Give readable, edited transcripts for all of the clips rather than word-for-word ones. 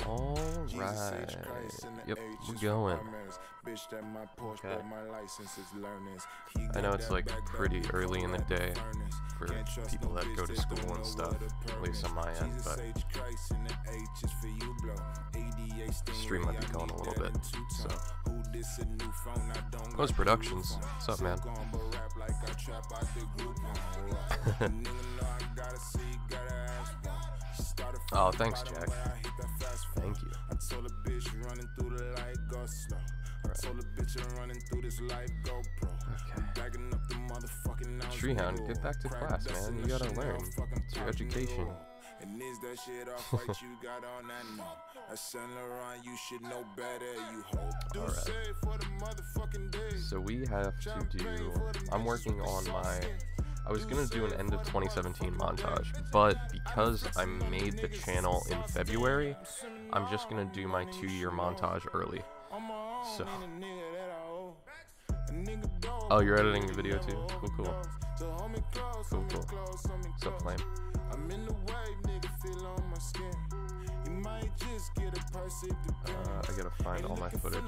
Alright. Yep, we're going. Okay. I know it's like pretty early in the day for people that go to school and stuff, at least on my end, but the stream might be going a little bit, so. Those productions. What's up, man? Oh, thanks, Jack. Thank you. Okay. Treehound, get back to class, man. You gotta learn. It's your education. Alright. So we have to do... I'm working on my... I was gonna do an end of 2017 montage, but because I made the channel in February, I'm just gonna do my 2-year montage early. So. Oh, you're editing the video too? Cool, cool. Cool, cool. What's up, Flame? I gotta find all my footage.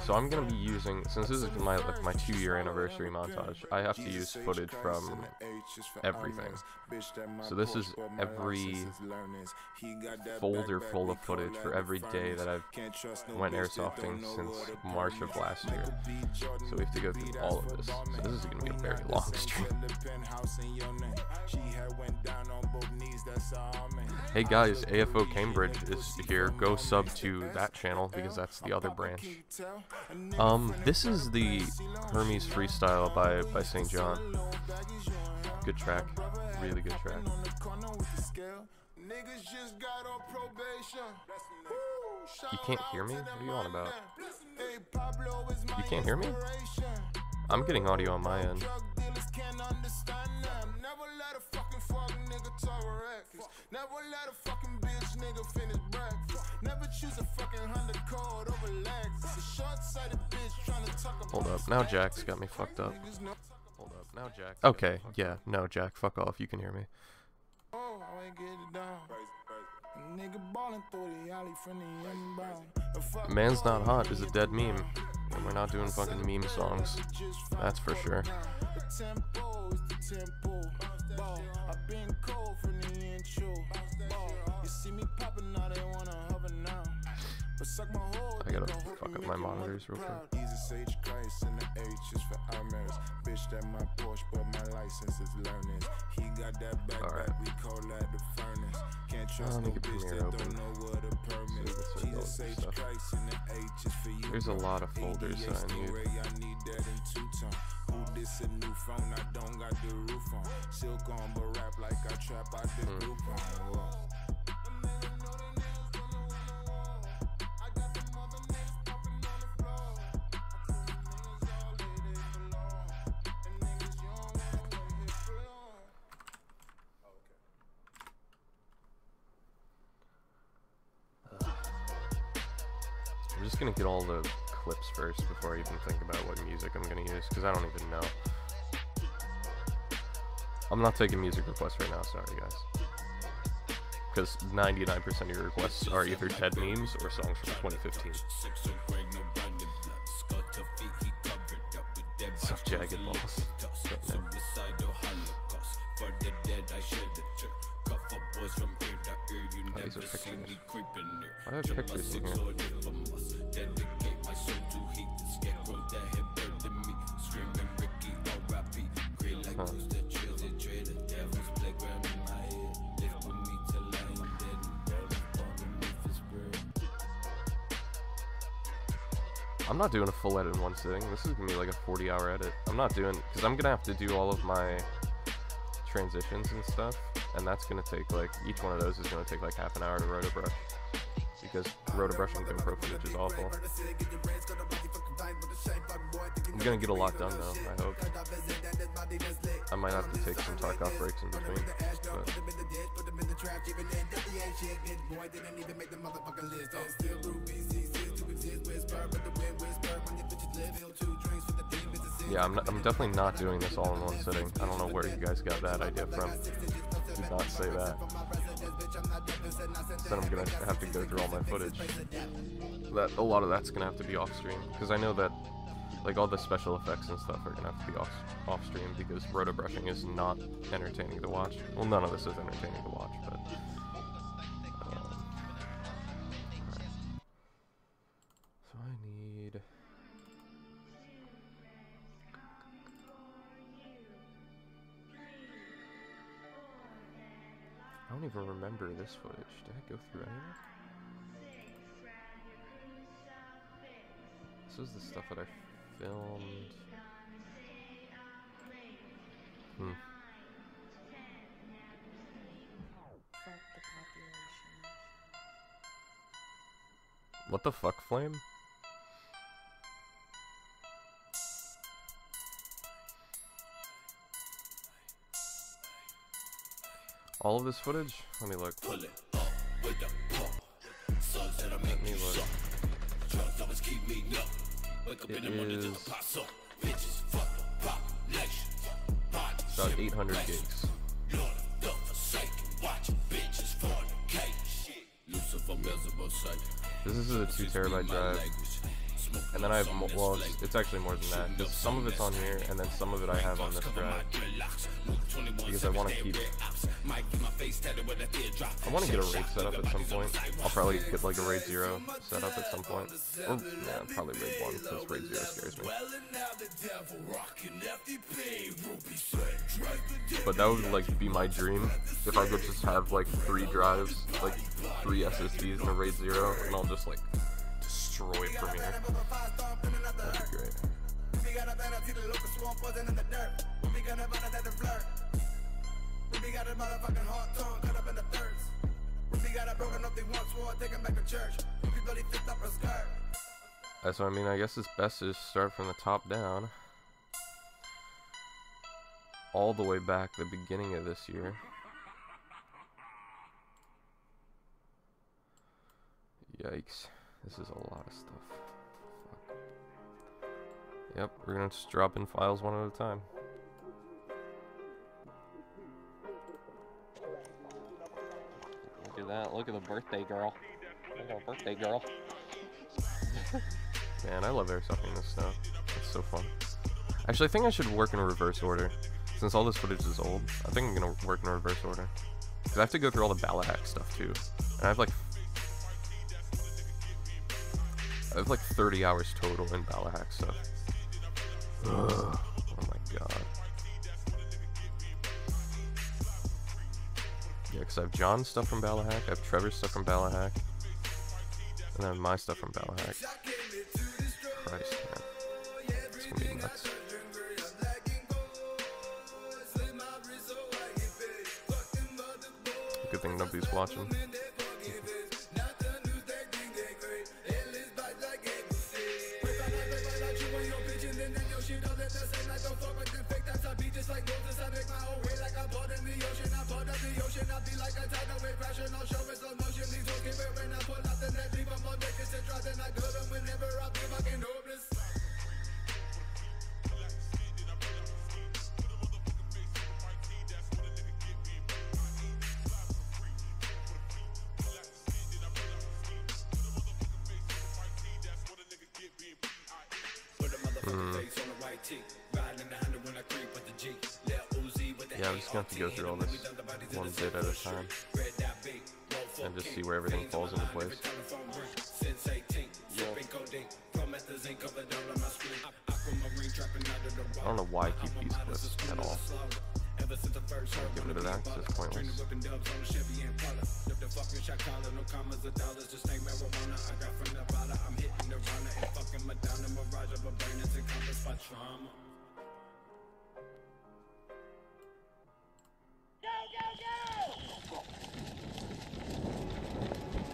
So I'm gonna be using, since this is my 2-year anniversary montage, I have to use footage from everything. So this is every folder full of footage for every day that I've went airsofting since March of last year. So we have to go through all of this. So this is gonna be a very long stream. Hey guys, AFO Cambridge is here. Go sub to that channel because that's the other branch. This is the Hermes Freestyle by St. John. Good track. Really good track. You can't hear me? What are you on about? You can't hear me? I'm getting audio on my end. Hold up, now Jack's got me fucked up. Hold up, now Jack. Okay, yeah, no, Jack, fuck off, you can hear me. Man's Not Hot is a dead meme, and we're not doing fucking meme songs. That's for sure. I gotta fuck up my monitors real quick. Alright. Let me get Premiere open. There's a lot of folders that I need. I'm just gonna get all the clips first before I even think about what music I'm gonna use, because I don't even know. I'm not taking music requests right now, sorry guys. Because 99% of your requests are either dead memes or songs from 2015. Such jagged balls. Oh, these are pictures. Why do I have pictures in here? Huh. I'm not doing a full edit in one sitting. This is gonna be like a 40-hour edit. I'm not doing, because I'm gonna have to do all of my transitions and stuff, and that's gonna take like, each one of those is gonna take like half an hour to rotobrush, because rotobrushing in pro footage is awful. I'm gonna get a lot done though, I hope. I might have to take some Tarkov breaks in between, but... Yeah, I'm definitely not doing this all in one sitting. I don't know where you guys got that idea from. Did not say that. So then I'm gonna have to go through all my footage. That a lot of that's gonna have to be off stream, because I know that like all the special effects and stuff are gonna have to be off stream, because roto brushing is not entertaining to watch. Well, none of this is entertaining to watch, but so I need. I don't even remember this footage. Did I go through any of it? This is the stuff that I filmed. What the fuck, Flame? All of this footage? Let me look. Let me look. It is about 800 gigs. This is a 2 terabyte drive. And then I have, well, it's actually more than that, because some of it's on here, and then some of it I have on this drive, because I want to keep, I want to get a raid set up at some point. I'll probably get like a raid 0 set up at some point, or yeah, probably raid 1, because raid 0 scares me. But that would like be my dream, if I could just have like 3 drives, like 3 SSDs and a raid 0, and I'll just like destroy Premiere. That'd be great. So I mean, I guess it's best to start from the top down, all the way back the beginning of this year. Yikes. This is a lot of stuff. Fuck. Yep, we're gonna just drop in files one at a time. Look at that. Look at the birthday girl. Look at the birthday girl. Man, I love airsofting this stuff. It's so fun. Actually, I think I should work in reverse order. Since all this footage is old, I think I'm gonna work in reverse order. Because I have to go through all the Balahack stuff too. And I have like 30 hours total in Balahack stuff. Ugh. Oh my god. Yeah, because I have John's stuff from Balahack, I have Trevor's stuff from Balahack, and then my stuff from Balahack. Christ, man. It's gonna be nuts. Good thing nobody's watching. Yeah, I'm just gonna have to go through all this one bit at a time and just see where everything falls into place. Yeah. I don't know why I keep these clips at all. Get rid of that, because it's pointless.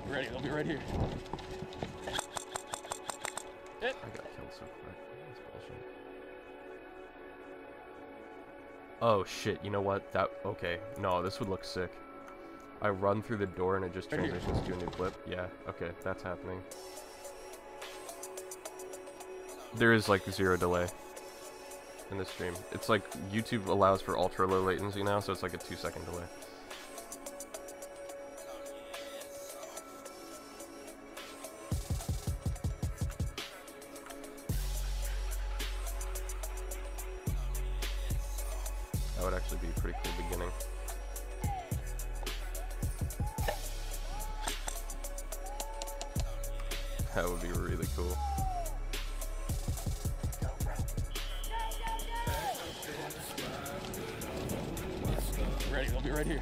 Ready, I'll be right here. I got killed so quick. That's bullshit. Oh shit, you know what? Okay. No, this would look sick. I run through the door and it just transitions to a new clip. Yeah, okay, that's happening. There is like 0 delay in this stream. It's like YouTube allows for ultra low latency now, so it's like a 2-second delay. pretty cool beginning. That would be really cool. Ready, I'll be right here.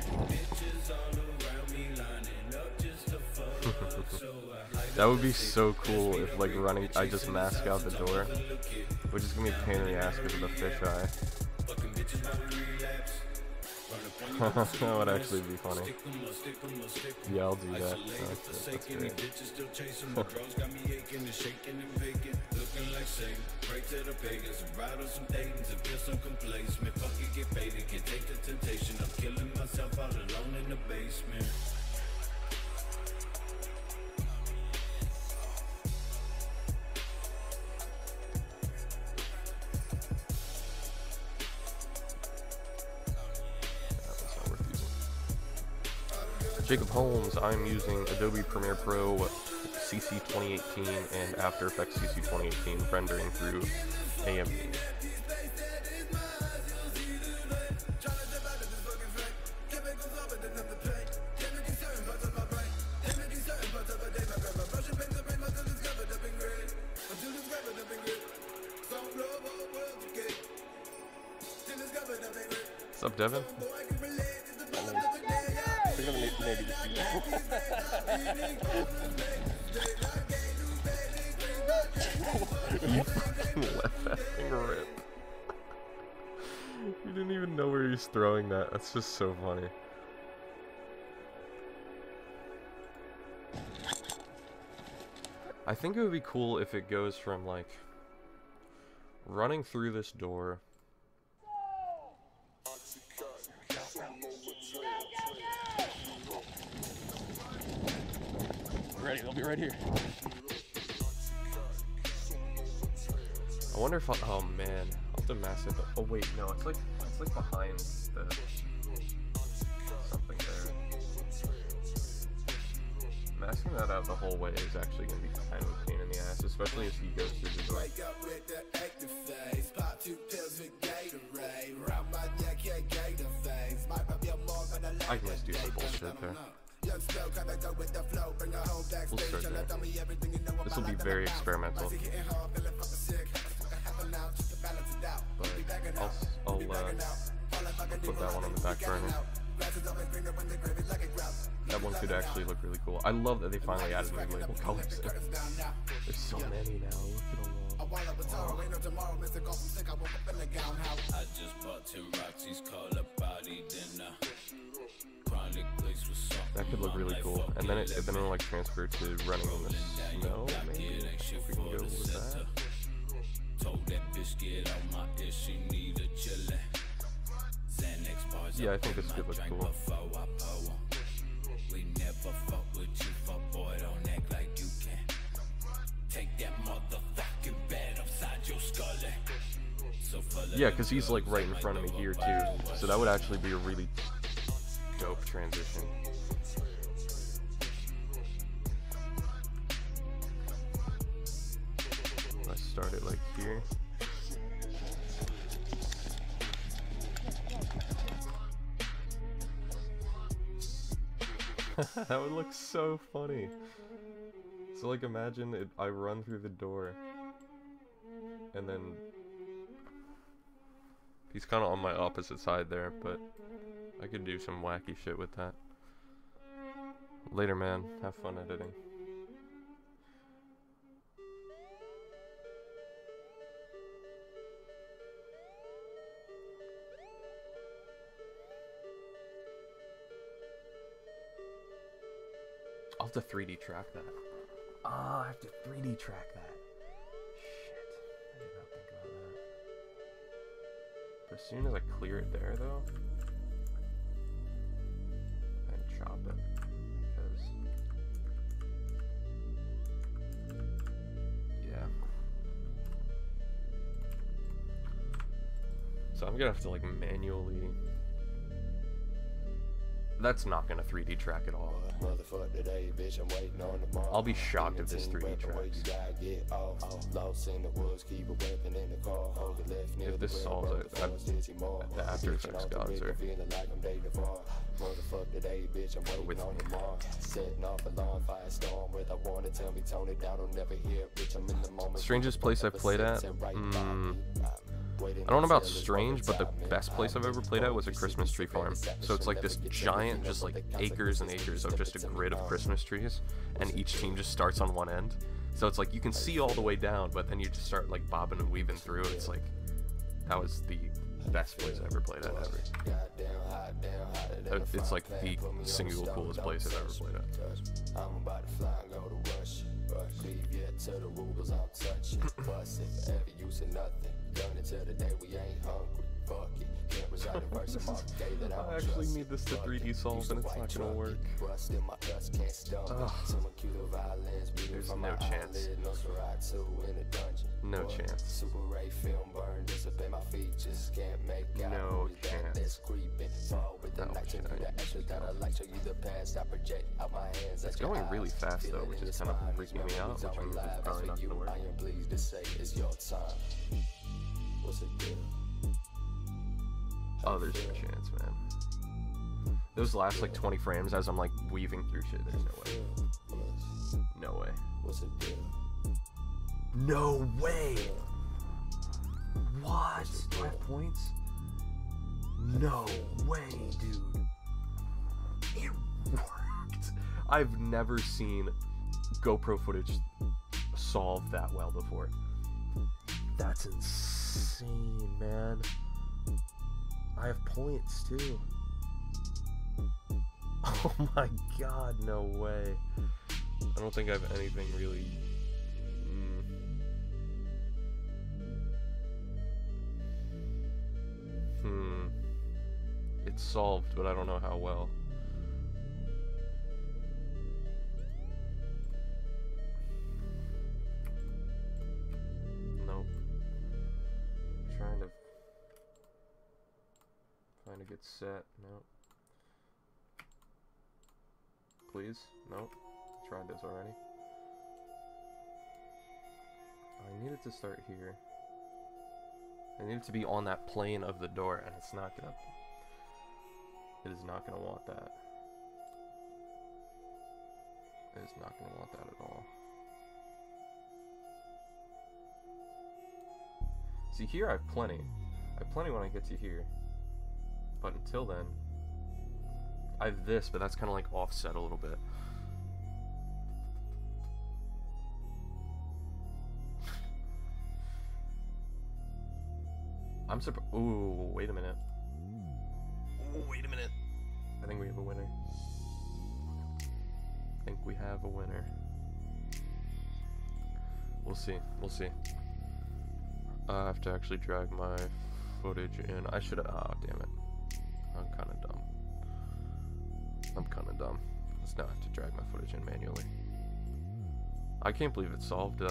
That would be so cool if, like, running, I just mask out the door, which is gonna be a pain in the ass because of the fisheye. That would actually be funny. Yeah, I'll do that. That's great. Jacob Holmes, I'm using Adobe Premiere Pro CC 2018 and After Effects CC 2018 rendering through AMD. What's up, Devin? Maybe just You fucking let that thing rip. You didn't even know where he's throwing that. That's just so funny. I think it would be cool if it goes from, like, running through this door. ready, I'll be right here. I wonder if oh man, I'll have to mask it. Oh wait, no, it's like behind the something there. Masking that out the whole way is actually gonna be kind of a pain in the ass, especially if he goes through the door. I can just do some bullshit there. We'll start there. This will be very experimental. But I'll put that one on the back burner. That one could actually look really cool. I love that they finally added new label colors in. There's so many now. Look at them all. Oh. That could look really cool. And then it'll like transfer to running in the snow, maybe? If we can go with that. Yeah, I think this could look cool. Yeah, because he's like right in front of me here too. So that would actually be a really dope transition. Let's start it like here. That would look so funny. So like imagine I run through the door and then he's kind of on my opposite side there, but I could do some wacky shit with that. Later, man. Have fun editing. I'll have to 3D track that. Ah, I have to 3D track that. Shit. I did not think about that. But as soon as I clear it there, though, and chop it, because yeah. So I'm gonna have to like manually. That's not gonna 3D track at all. I'll be shocked if this 3D tracks. If this solves it, the After Effects gods are with me. Strangest place I've played at? I don't know about strange, but the best place I've ever played at was a Christmas tree farm. So it's like this giant, just like acres and acres of just a grid of Christmas trees, and each team just starts on one end. So it's like you can see all the way down, but then you just start like bobbing and weaving through. It's like, that was the best place I ever played at ever. It's like the single coolest place I've ever played at. I actually need this to 3D solve and it's not gonna work. There's no chance. No chance. No chance. It's going really fast though, which is kind of freaking me out, which I'm probably not gonna work. Oh, there's no chance, man. Those last like 20 frames as I'm like weaving through shit, there's no way. No way. No way! What? 5 points? No way, dude. It worked. I've never seen GoPro footage solve that well before. That's insane, man. I have points too. Oh my god, no way. I don't think I have anything really. It's solved, but I don't know how well. Nope. Trying to get set. Nope. Please? Nope. Tried this already. I need it to start here. I need it to be on that plane of the door, and it's not gonna. It is not gonna want that. It is not gonna want that at all. See, here I have plenty. I have plenty when I get to here. But until then, I have this, but that's kind of like offset a little bit. I'm surprised. Ooh, wait a minute. Ooh, wait a minute. I think we have a winner. I think we have a winner. We'll see. We'll see. I have to actually drag my footage in. I should have. Oh, damn it. I'm kind of dumb. I'm kind of dumb. Let's now have to drag my footage in manually. I can't believe it's solved.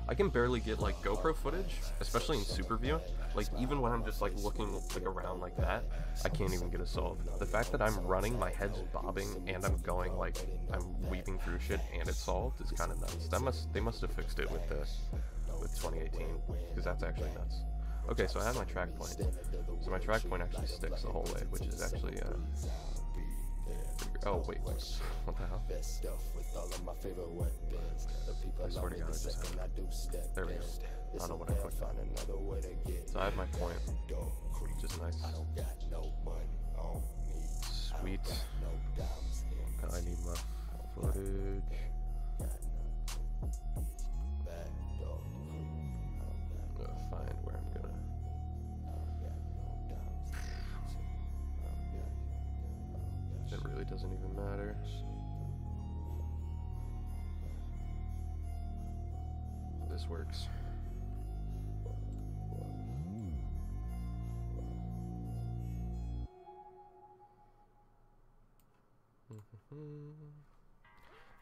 I can barely get like GoPro footage, especially in super view. Like even when I'm just like looking like around like that, I can't even get it solved. The fact that I'm running, my head's bobbing, and I'm going like I'm weaving through shit, and it's solved is kind of nuts. They must have fixed it with 2018, because that's actually nuts. Okay, so I have my track point. So my track point actually sticks the whole way, which is actually oh wait, what the hell? I swear to God, I just had. There we go. I don't know what I clicked on. So I have my point, which is nice. Sweet. Now I need my footage. I'm gonna find where I'm gonna. It really doesn't even matter. This works.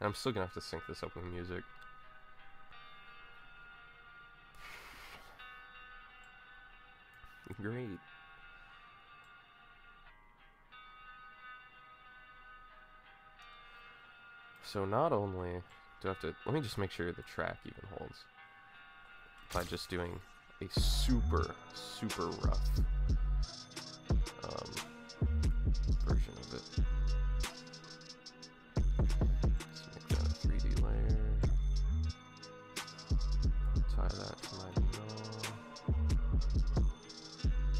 And I'm still gonna have to sync this up with music. Great. So not only do I have to, let me just make sure the track even holds by just doing a super rough version of it. Let's make that a 3D layer. Tie that to my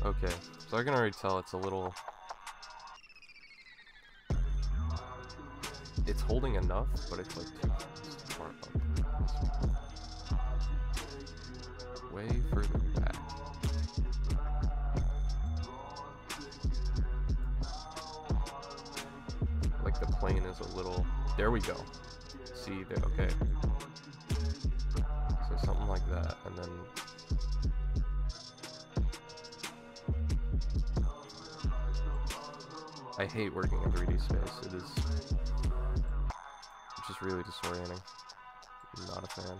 null. Okay, so I can already tell it's a little. It's holding enough, but it's like too far up. Way further back. Like the plane is a little. There we go. See there? Okay. So something like that, and then. I hate working in 3D space. It is just really disorienting. I'm not a fan.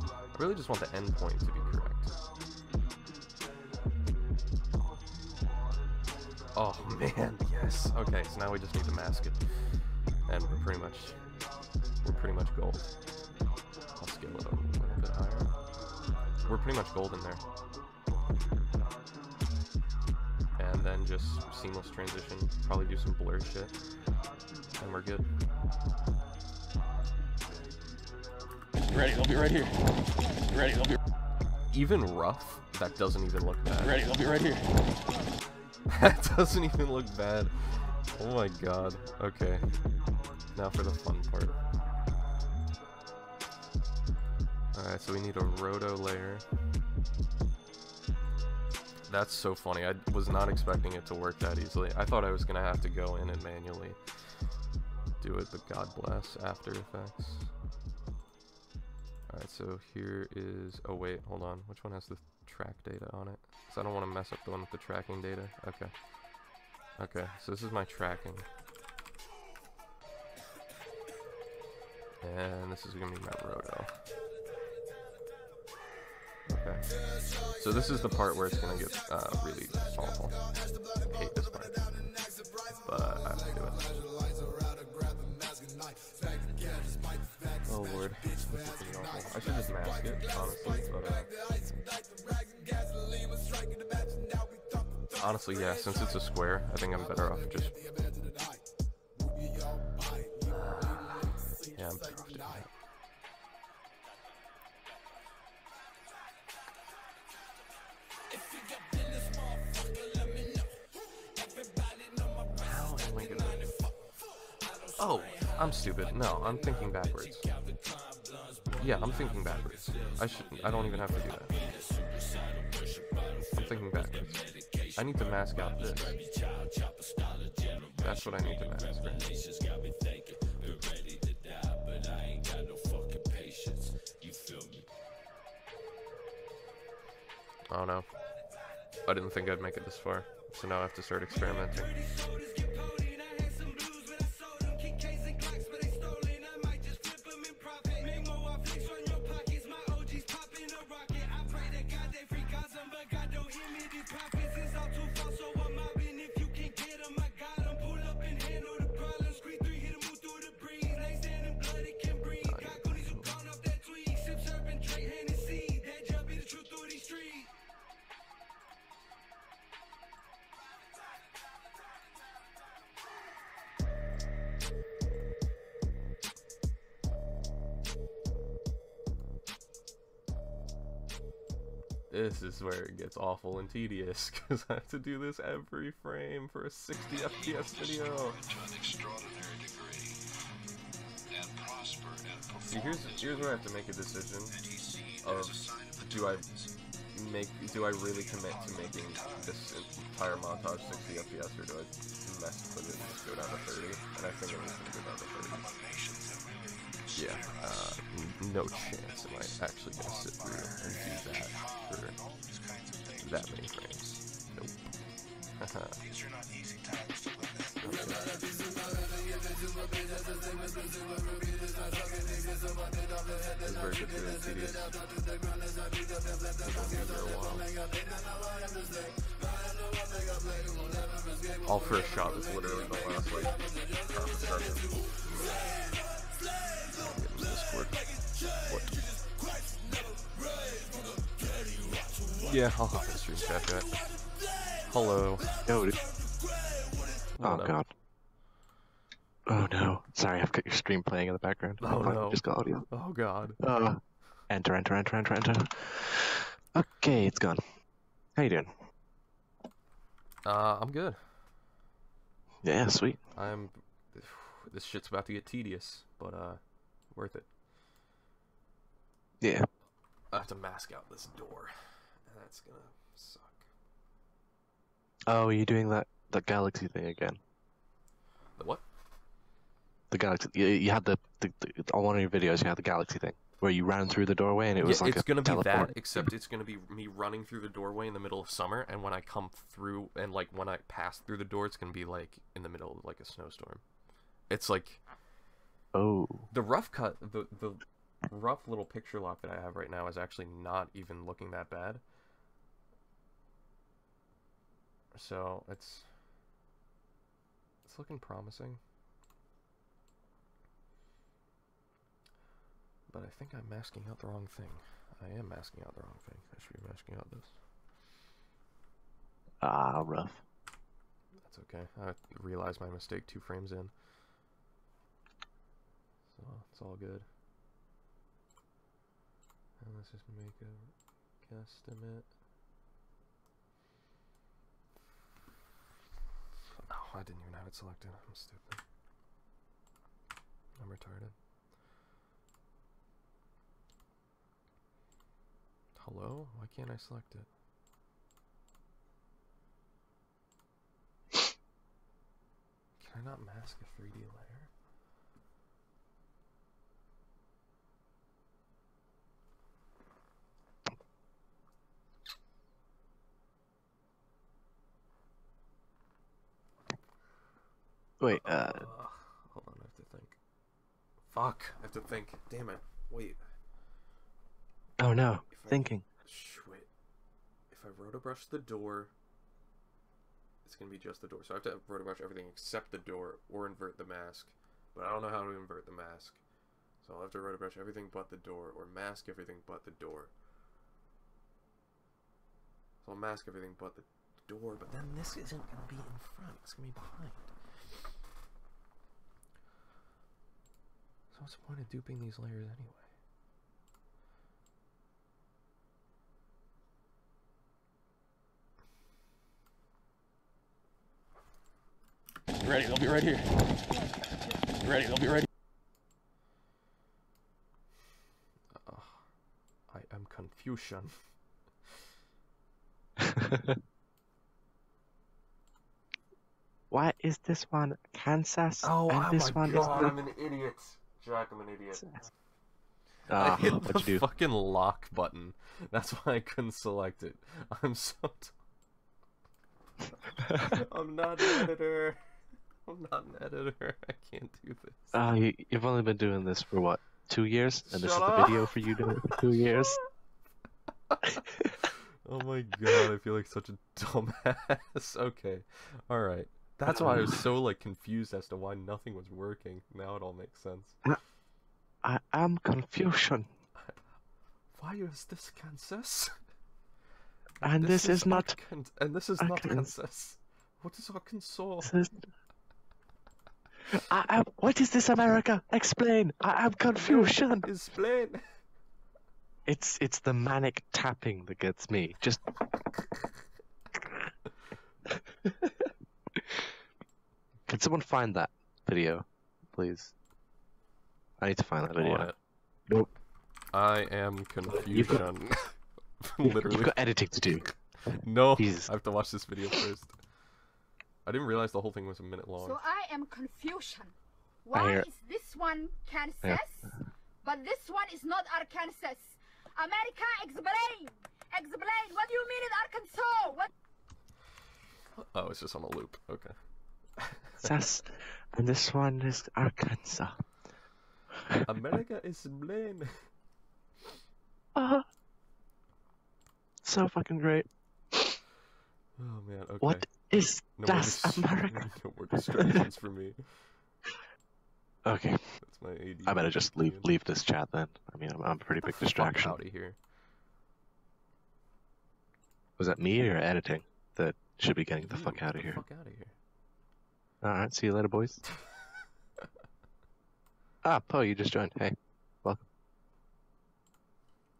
I really just want the endpoint to be correct. Oh man, yes. Okay, so now we just need to mask it, and we're pretty much gold. I'll scale it up a little bit higher. We're pretty much gold in there. And then just seamless transition, probably do some blur shit, and we're good. Ready, they'll be right here. Ready, they'll be. Even rough, that doesn't even look bad. Ready, they'll be right here. That doesn't even look bad. Oh my god. Okay. Now for the fun part. Alright, so we need a roto layer. That's so funny. I was not expecting it to work that easily. I thought I was going to have to go in and manually do it, but God bless After Effects. Alright, so here is... Oh wait, hold on. Which one has the track data on it? Because I don't want to mess up the one with the tracking data. Okay. Okay, so this is my tracking. And this is going to be my roto. Okay. So this is the part where it's going to get really awful. I hate this part. But I have to do it. Oh lord. This is pretty awful. I should just mask it, honestly. But, honestly, yeah, since it's a square, I think I'm better off just... yeah, I'm better off doing that. How am I gonna... Oh, I'm stupid. No, I'm thinking backwards. Yeah, I'm thinking backwards. I don't even have to do that. I'm thinking backwards. I need to mask out this. That's what I need to mask, right? Oh no. I didn't think I'd make it this far. So now I have to start experimenting. This is where it gets awful and tedious, because I have to do this every frame for a 60 FPS video. See, here's where I have to make a decision of do I really commit to making this entire montage 60 FPS, or do I mess with it and just go down to 30? And I think I'm just gonna go down to 30. Yeah, no chance am I actually gonna sit through and do that for that many frames. Nope. These are not easy times to live. This version is really tedious. All first shot is literally the last, like, half a second. Get into Discord. What? Yeah, I'll hop in stream chat. Hello. Yo, dude. Oh god. Oh no. Sorry, I've got your stream playing in the background. Oh no. Just got audio. Oh god. Enter. Okay, it's gone. How you doing? I'm good. Yeah, sweet. This shit's about to get tedious, but worth it. Yeah. I have to mask out this door, and that's gonna suck. Oh, are you doing the galaxy thing again? The what? The galaxy. You had the on one of your videos. You had the galaxy thing where you ran through the doorway and it was like it's gonna be teleport. that, except it's gonna be me running through the doorway in the middle of summer, and when I come through and like when I pass through the door, it's gonna be like in the middle of like a snowstorm. It's like, oh, the rough cut, the rough little picture lock that I have right now is actually not even looking that bad. So it's looking promising. But I think I'm masking out the wrong thing. I am masking out the wrong thing. I should be masking out this. Ah, rough. That's okay. I realized my mistake 2 frames in. So it's all good. And let's just make a guesstimate. Oh, I didn't even have it selected. I'm stupid. I'm retarded. Hello? Why can't I select it? Can I not mask a 3D layer? Wait, hold on, I have to think. Fuck, I have to think. Damn it. Wait. Oh no, thinking. Wait. If I rotobrush the door, it's gonna be just the door. So I have to rotobrush everything except the door, or invert the mask. But I don't know how to invert the mask. So I'll have to rotobrush everything but the door, or mask everything but the door. So I'll mask everything but the door, but then this isn't gonna be in front, it's gonna be behind. So what's the point of duping these layers anyway? Ready, they'll be right here. Ready, they'll be right here. I am Confucian. Why is this one Kansas? Oh, and this my one god, is I'm an idiot. Jack, I'm an idiot. I hit what'd the you do? fucking lock button. That's why I couldn't select it. I'm so I'm not an editor. I'm not an editor. I can't do this. You've only been doing this for what, 2 years? And this is Shut the up. video for you doing it for 2 years? Oh my god, I feel like such a dumbass. Okay, alright. That's why I was so like confused as to why nothing was working. Now it all makes sense. I am Confucian. Why is this Kansas? And this is not... And this is not Kansas. What is Arkansas? What is this, America? Explain! I am Confucian! Explain! It's the manic tapping that gets me. Just... Can someone find that video, please? I need to find that video. Nope. I am Confucian. Literally. You've got editing to do. No, Jesus. I have to watch this video first. I didn't realize the whole thing was a minute long. So I am Confucian. Why is this one Kansas, but this one is not Arkansas? America, explain! Explain! What do you mean in Arkansas? What? Oh, it's just on a loop. Okay. Kansas, and this one is Arkansas. America is blame. So fucking great. Oh man, okay. What Ist No das more America? no more distractions for me. Okay. That's my AD. I better just leave this chat then. I mean, I'm a pretty big distraction. Out of here. Was that me or editing that should be getting the fuck out of here? Fuck out of here. Alright, see you later, boys. Ah, Poe, you just joined. Hey, welcome.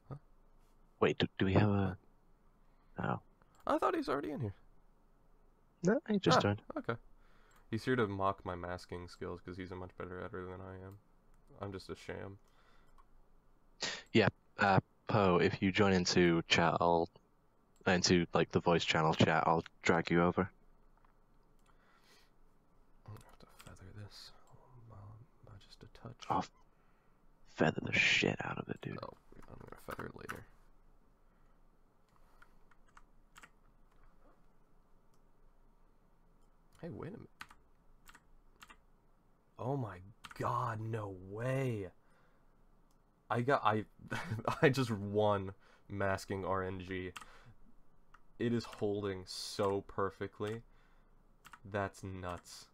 Huh? Wait, do we have a... Oh. I thought he's already in here. No, he just joined. Okay. He's here to mock my masking skills because he's a much better editor than I am. I'm just a sham. Yeah, Poe, if you join into chat, into, like, the voice channel chat, I'll drag you over. I'm gonna have to feather this. Just a touch. I'll feather the shit out of it, dude. Oh, I'm gonna feather it later. Hey, wait a minute. Oh my god, no way. I just won masking RNG. It is holding so perfectly. That's nuts.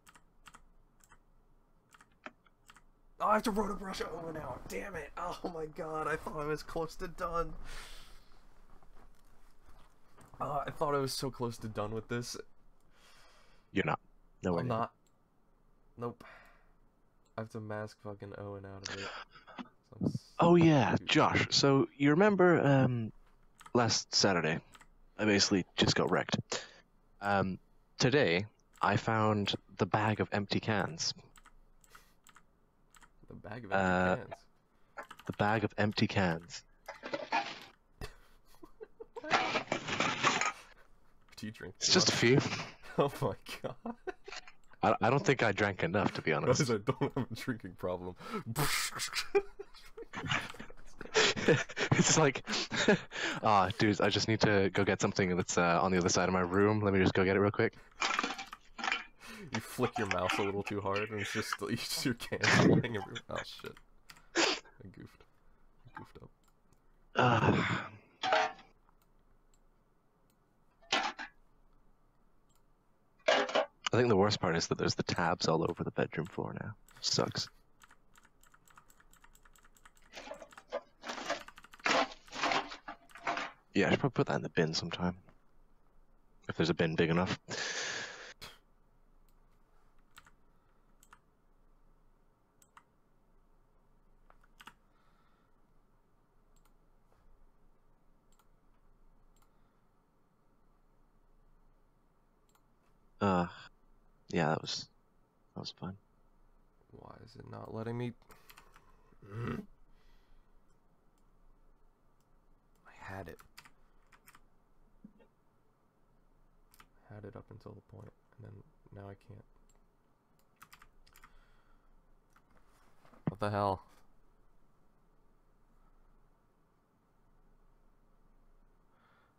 Oh, I have to rotobrush over now. Damn it. Oh my god, I thought I was close to done. I thought I was so close to done with this. You're not. No, I'm not. Nope. I have to mask fucking Owen out of it. So oh yeah, Josh. So you remember last Saturday, I basically just got wrecked. Today I found the bag of empty cans. The bag of empty cans. The bag of empty cans. Do you drink? It's just a few. Oh my god. I don't think I drank enough, to be honest. Because I don't have a drinking problem. It's like, dude, I just need to go get something that's on the other side of my room. Let me just go get it real quick. You flick your mouse a little too hard, and it's just your can flying everywhere. Oh shit! I goofed up. I think the worst part is that there's the tabs all over the bedroom floor now. Sucks. Yeah, I should probably put that in the bin sometime. If there's a bin big enough. Yeah, that was fun. Why is it not letting me? I had it. I had it up until the point, and then now I can't. What the hell?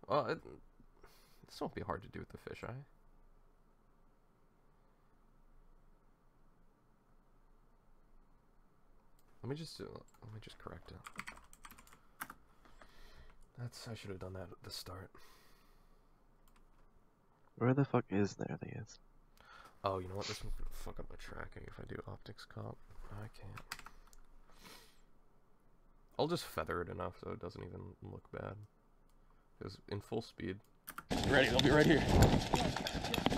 Well, this won't be hard to do with the fisheye. Let me just correct it. I should have done that at the start. Where the fuck is there? He is. Oh, you know what? This one's gonna fuck up my tracking if I do optics comp. I can't. I'll just feather it enough so it doesn't even look bad. Because in full speed. Ready? They'll be right here.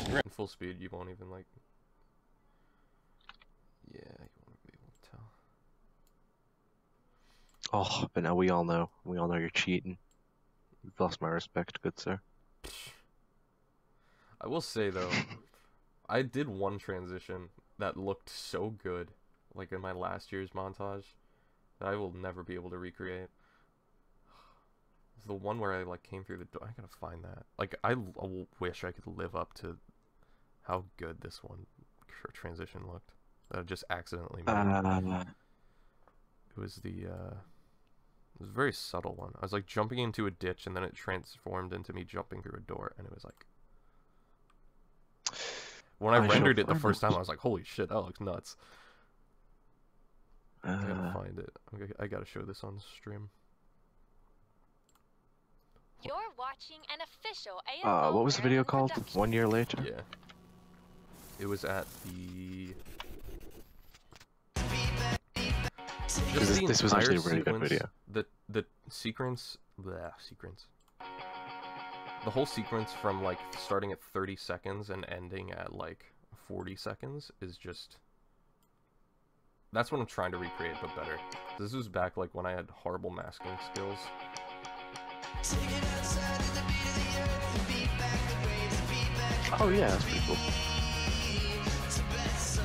In full speed, you won't even like. Yeah, you won't be able to tell. Oh, but now we all know. We all know you're cheating. You've lost my respect, good sir. I will say though, I did one transition that looked so good, like in my last year's montage, that I will never be able to recreate. It's the one where I like came through the door. I gotta find that. Like I wish I could live up to how good this one transition looked. That I just accidentally made. It was the it was a very subtle one. I was like jumping into a ditch and then it transformed into me jumping through a door, and it was like, when I rendered it the first time I was like, holy shit, that looks nuts. I gotta find it. I gotta show this on stream. You're watching an official AFO what was the video Maryland called? production. 1 year later? Yeah. It was at the... This was actually a really good video. The sequence... sequence. The whole sequence from, like, starting at 30 seconds and ending at, like, 40 seconds is just... That's what I'm trying to recreate, but better. This was back, like, when I had horrible masking skills. Oh yeah, that's pretty cool.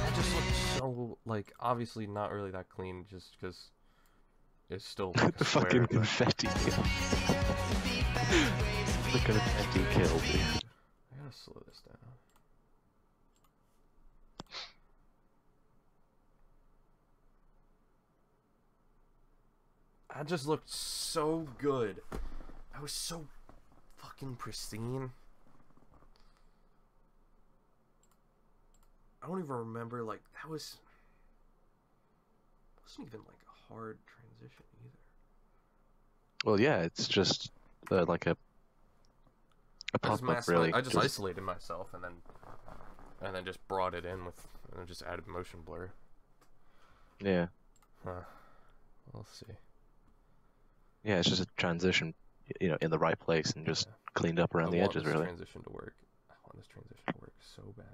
It just looked so, like, obviously not really that clean, just because it's still like The a square, fucking but... confetti kill. The confetti kill, dude. I gotta slow this down. That just looked so good. I was so fucking pristine. I don't even remember, like, that wasn't even, like, a hard transition either. Well, yeah, it's just like a pop-up, really. I just isolated myself and then just brought it in with, and then just added motion blur. Yeah. Huh. We'll see. Yeah, it's just a transition, you know, in the right place and just cleaned up around the edges, really. I want this transition to work. I want this transition to work so badly.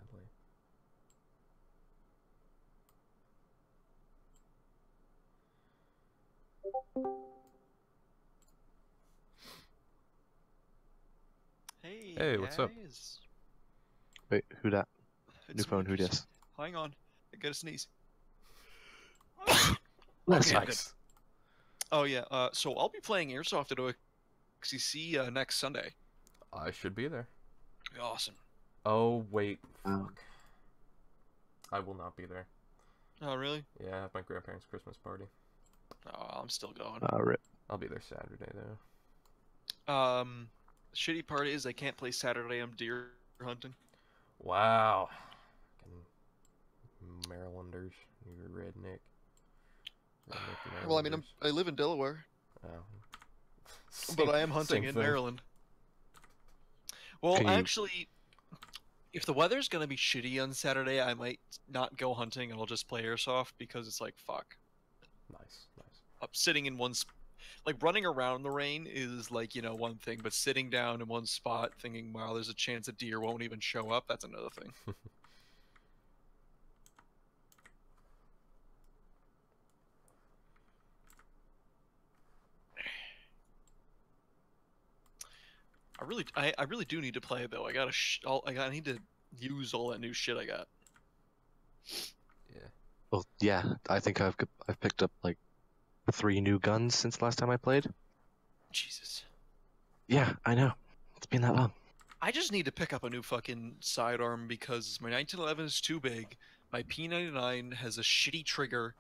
Hey, what's up? Wait, who that? It's New phone, me, who just- dis? Hang on, I gotta sneeze. That's Okay, nice. Oh yeah, so I'll be playing Airsoft at OXCC next Sunday. I should be there. Awesome. Oh, wait. Fuck. I will not be there. Oh really? Yeah, I have my grandparents' Christmas party. Oh, I'm still going. Rip. I'll be there Saturday, though. Shitty part is I can't play Saturday. I'm deer hunting. Wow. Fucking Marylanders. You're a redneck. Well, I mean, I live in Delaware, but I am hunting in Maryland. Well, Can you- actually, if the weather's gonna be shitty on Saturday, I might not go hunting and I'll just play Airsoft because it's like, fuck. Nice, nice. Sitting in one like running around the rain is like, you know, one thing, but sitting down in one spot thinking, wow, there's a chance a deer won't even show up, that's another thing. I really do need to play though. I need to use all that new shit I got. Yeah. Well, yeah, I think I've picked up like 3 new guns since last time I played. Jesus. Yeah, I know. It's been that long. I just need to pick up a new fucking sidearm because my 1911 is too big. My P99 has a shitty trigger,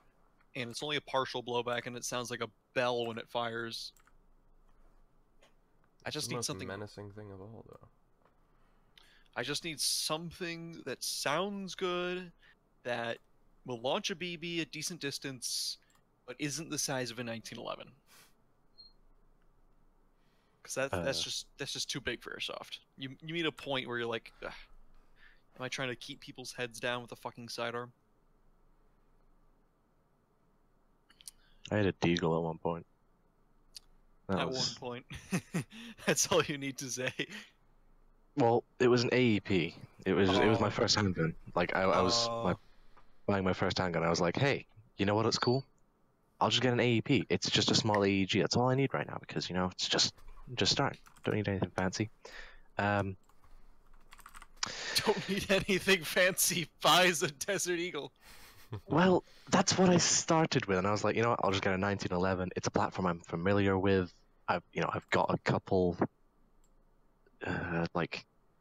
and it's only a partial blowback, and it sounds like a bell when it fires. I just need something. The most menacing thing of all, though. I just need something that sounds good, that will launch a BB at decent distance, but isn't the size of a 1911. Because that's just too big for Airsoft. You meet a point where you're like, ugh, am I trying to keep people's heads down with a fucking sidearm? I had a Deagle at one point. At one point. That's all you need to say. Well, it was an AEP. It was my first handgun. Like I was buying my first handgun. I was like, hey, you know what? It's cool. I'll just get an AEP. It's just a small AEG. That's all I need right now because you know it's just starting. Don't need anything fancy. Don't need anything fancy. Buys a Desert Eagle. Well, that's what I started with, and I was like, you know what? I'll just get a 1911. It's a platform I'm familiar with. I've got a couple.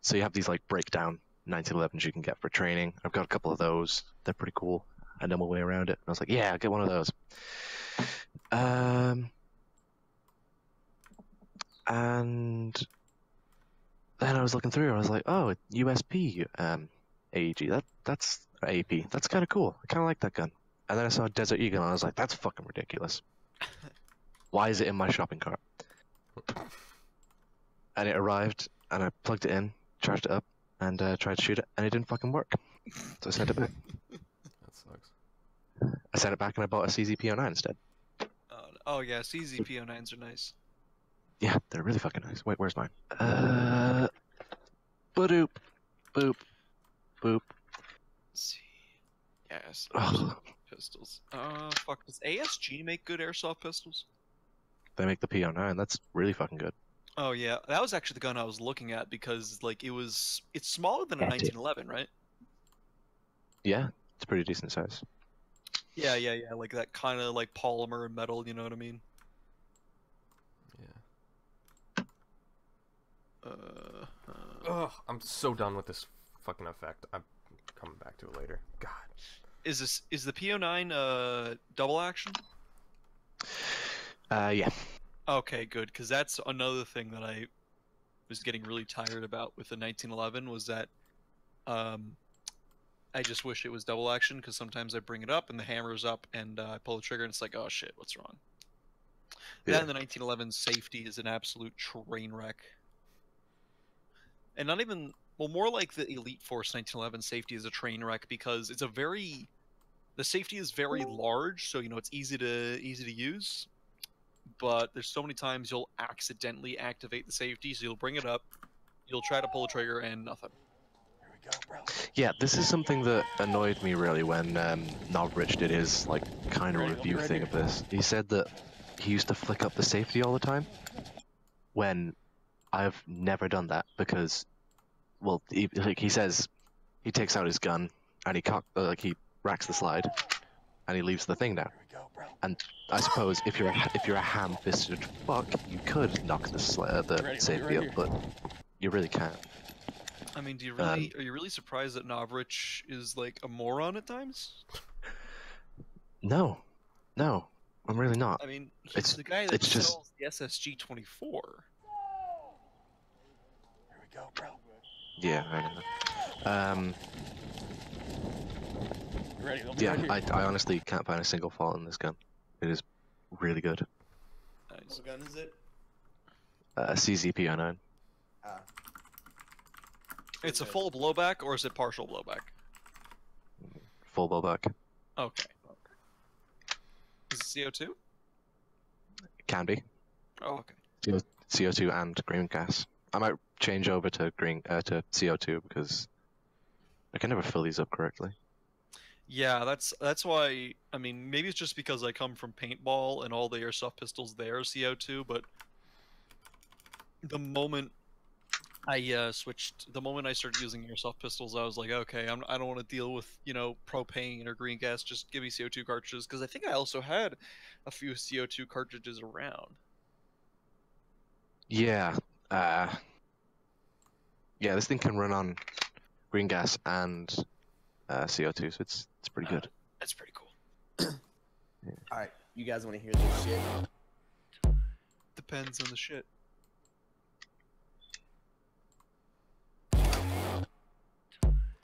So you have these like breakdown 1911s you can get for training. I've got a couple of those. They're pretty cool. I know my way around it. And I was like, yeah, I'll get one of those. And then I was looking through. I was like, oh, USP AEG. That's AEP. That's kind of cool. I kind of like that gun. And then I saw Desert Eagle, and I was like, that's fucking ridiculous. Why is it in my shopping cart? and it arrived, and I plugged it in, charged it up, and tried to shoot it, and it didn't fucking work. So I sent it back. That sucks. I sent it back, and I bought a CZP09 instead. Oh yeah, CZP09s are nice. Yeah, they're really fucking nice. Wait, where's mine? Boop, boop, boop. Let's see. Yes. Ugh. Pistols. Fuck. Does ASG make good airsoft pistols? They make the P09. That's really fucking good. Oh yeah, that was actually the gun I was looking at because like it's smaller than a Got it. 1911, right? Yeah, it's pretty decent size. Yeah, like that kind of like polymer and metal, you know what I mean? Yeah. Ugh, I'm so done with this fucking effect. I'm coming back to it later. God. Is the P09 double action? Yeah. Okay, good, because that's another thing that I was getting really tired about with the 1911 was that I just wish it was double action because sometimes I bring it up and the hammer's up and I pull the trigger and it's like, oh shit, what's wrong? Yeah. Then the 1911 safety is an absolute train wreck. And not even, well, more like the Elite Force 1911 safety is a train wreck because it's the safety is very large, so you know it's easy to use. But there's so many times you'll accidentally activate the safety, so you'll bring it up, you'll try to pull the trigger, and nothing. Here we go, bro. Yeah, this is something that annoyed me really when Novrich did his like kind of Ready, review ready. thing of this. He said that he used to flick up the safety all the time, when I've never done that because, well, he says he takes out his gun and he racks the slide, and he leaves the thing down. Here we go, bro. And I suppose if you're a ham-fisted fuck, you could knock the Ready, safety ready. up, but you really can't. I mean, are you really surprised that Novrich is like a moron at times? No, I'm really not. I mean, he's It's- the guy that it's just- sells the SSG-24. Here we go, bro. Yeah, I know. You ready? They'll be Yeah, right here. I honestly can't find a single fault in this gun. It is really good. Nice. What gun is it? CZP09. It's a full blowback, or is it partial blowback? Full blowback. Okay. Is it CO2? Can be. Oh, okay. CO2 and green gas. I might change over to to CO2 because I can never fill these up correctly. Yeah, that's why. I mean, maybe it's just because I come from paintball and all the airsoft pistols there are CO2, but the moment I started using airsoft pistols, I was like, okay, I don't want to deal with propane or green gas. Just give me CO2 cartridges because I think I also had a few CO2 cartridges around. Yeah. Yeah, this thing can run on green gas and CO2, so it's pretty good. That's pretty cool. Alright, you guys want to hear this shit? Depends on the shit.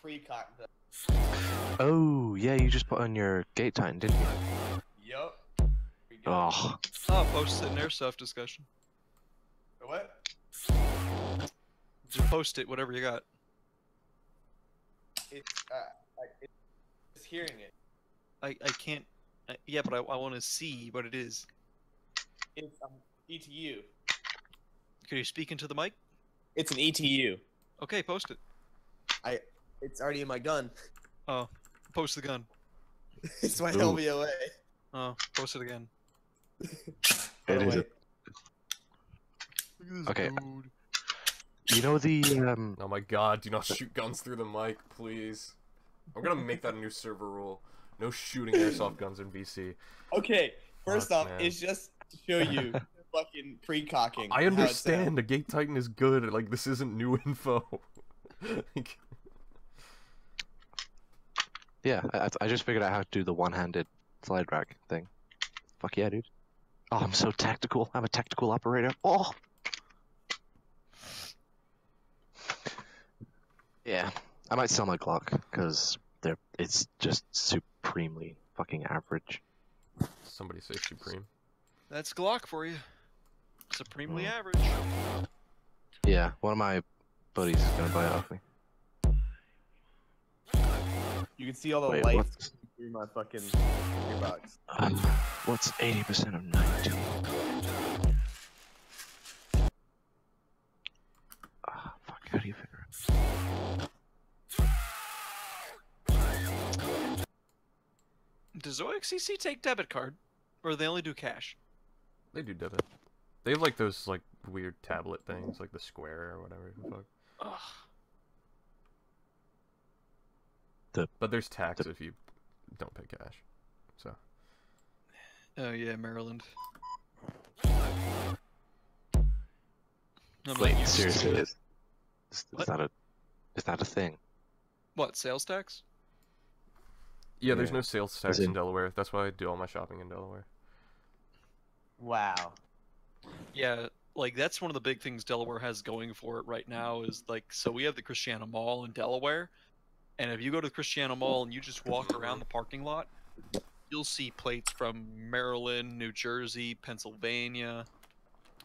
Pre-cock the. Oh, yeah, you just put on your gate titan, didn't you? Yup. Oh, Oh, post it in airsoft discussion. What? Just post it, whatever you got. It's just hearing it. I can't. Yeah, but I want to see what it is. It's ETU. Can you speak into the mic? It's an ETU. Okay, post it. It's already in my gun. Oh, post the gun. It's my Ooh. LVOA. Oh, post it again. it is. Okay. You know the Oh my god, do not shoot guns through the mic, please. I'm gonna make that a new server rule. No shooting airsoft guns in VC. Okay, first Fuck, off, man. it's just to show you fucking pre-cocking. I how it sounds. understand, the Gate Titan is good, like, this isn't new info. Like, yeah, I just figured out how to do the one-handed slide rack thing. Fuck yeah, dude. Oh, I'm so tactical. I'm a tactical operator. Oh. Yeah, I might sell my Glock because it's just supremely fucking average. somebody say Supreme. That's Glock for you. Supremely Oh. average. Yeah, one of my buddies is gonna buy it off me. You can see all the Wait, lights through my fucking box. What's 80% of 90? Ah, fuck, how do you figure it? Does OXCC take debit card, or they only do cash? They do debit. They have like those like weird tablet things, like the Square or whatever the fuck. Ugh. But there's tax if you don't pay cash. So. Oh yeah, Maryland. Wait, seriously, is that a thing? What, sales tax? Yeah, there's no sales tax in in- Delaware. That's why I do all my shopping in Delaware. Wow. Yeah, like that's one of the big things Delaware has going for it right now is like, so we have the Christiana Mall in Delaware, and if you go to the Christiana Mall and you just walk around the parking lot, you'll see plates from Maryland, New Jersey, Pennsylvania.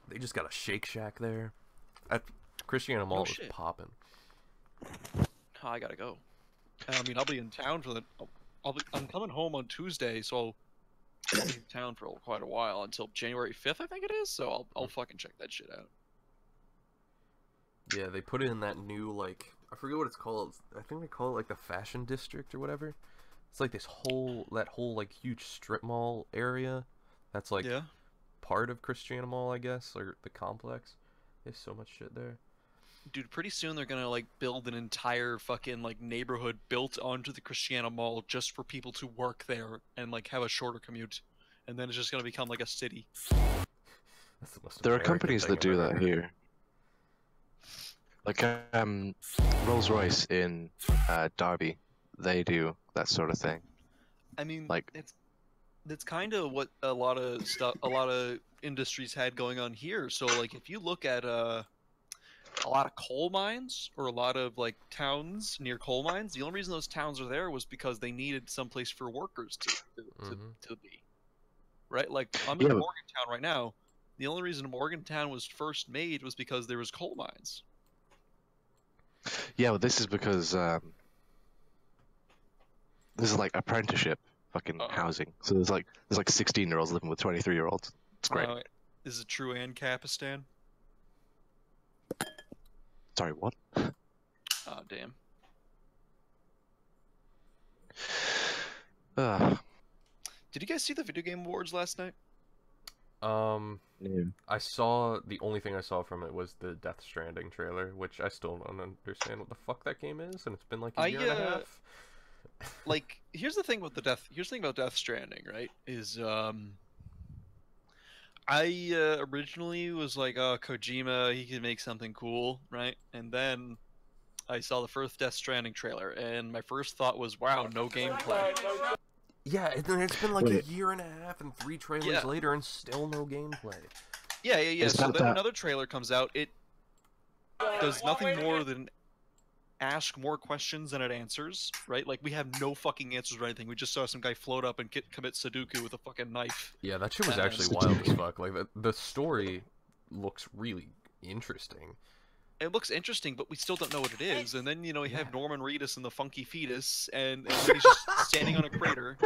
They just got a Shake Shack there. At Christiana Mall is popping. Oh, I gotta go. I mean, I'll be in town for the. I'm coming home on Tuesday, so I'll be in town for quite a while until January 5th, I think it is. So I'll fucking check that shit out. Yeah, they put in that new like I forget what it's called. I think they call it like the Fashion District or whatever. It's like this whole like huge strip mall area. That's like part of Christiana Mall, I guess, or the complex. There's so much shit there. Dude, pretty soon they're gonna like build an entire fucking like neighborhood built onto the Christiana Mall just for people to work there and like have a shorter commute, and then it's just gonna become like a city. That's the most There are American companies thing that do I've ever that heard. here. Like Rolls-Royce in Derby, they do that sort of thing. I mean, like that's kind of what a lot of industries had going on here. So like if you look at a lot of coal mines or a lot of like towns near coal mines, the only reason those towns are there was because they needed someplace for workers to be. Right? Like I'm in Morgantown right now. The only reason Morgantown was first made was because there was coal mines. Yeah, well, this is because this is like apprenticeship fucking housing. So there's like 16-year-olds living with 23-year-olds. It's great. Is it true and Capistan? Sorry, what? Oh, damn. Did you guys see the Video Game Awards last night? I saw, the only thing I saw from it was the Death Stranding trailer, which I still don't understand what the fuck that game is, and it's been like a year and a half. Like, here's the thing about Death Stranding, right? Is I originally was like, oh, Kojima, he can make something cool, right? And then I saw the first Death Stranding trailer, and my first thought was, wow, no gameplay. Yeah, and then it's been like a year and a half and 3 trailers later and still no gameplay. Yeah. So then another trailer comes out. It does nothing more than ask more questions than it answers, right? Like, we have no fucking answers or anything. We just saw some guy float up and commit Sudoku with a fucking knife. Yeah, that shit was actually wild as fuck. Like, the story looks really interesting. It looks interesting, but we still don't know what it is. And then, you know, we have Norman Reedus and the funky fetus, and then he's just standing on a crater.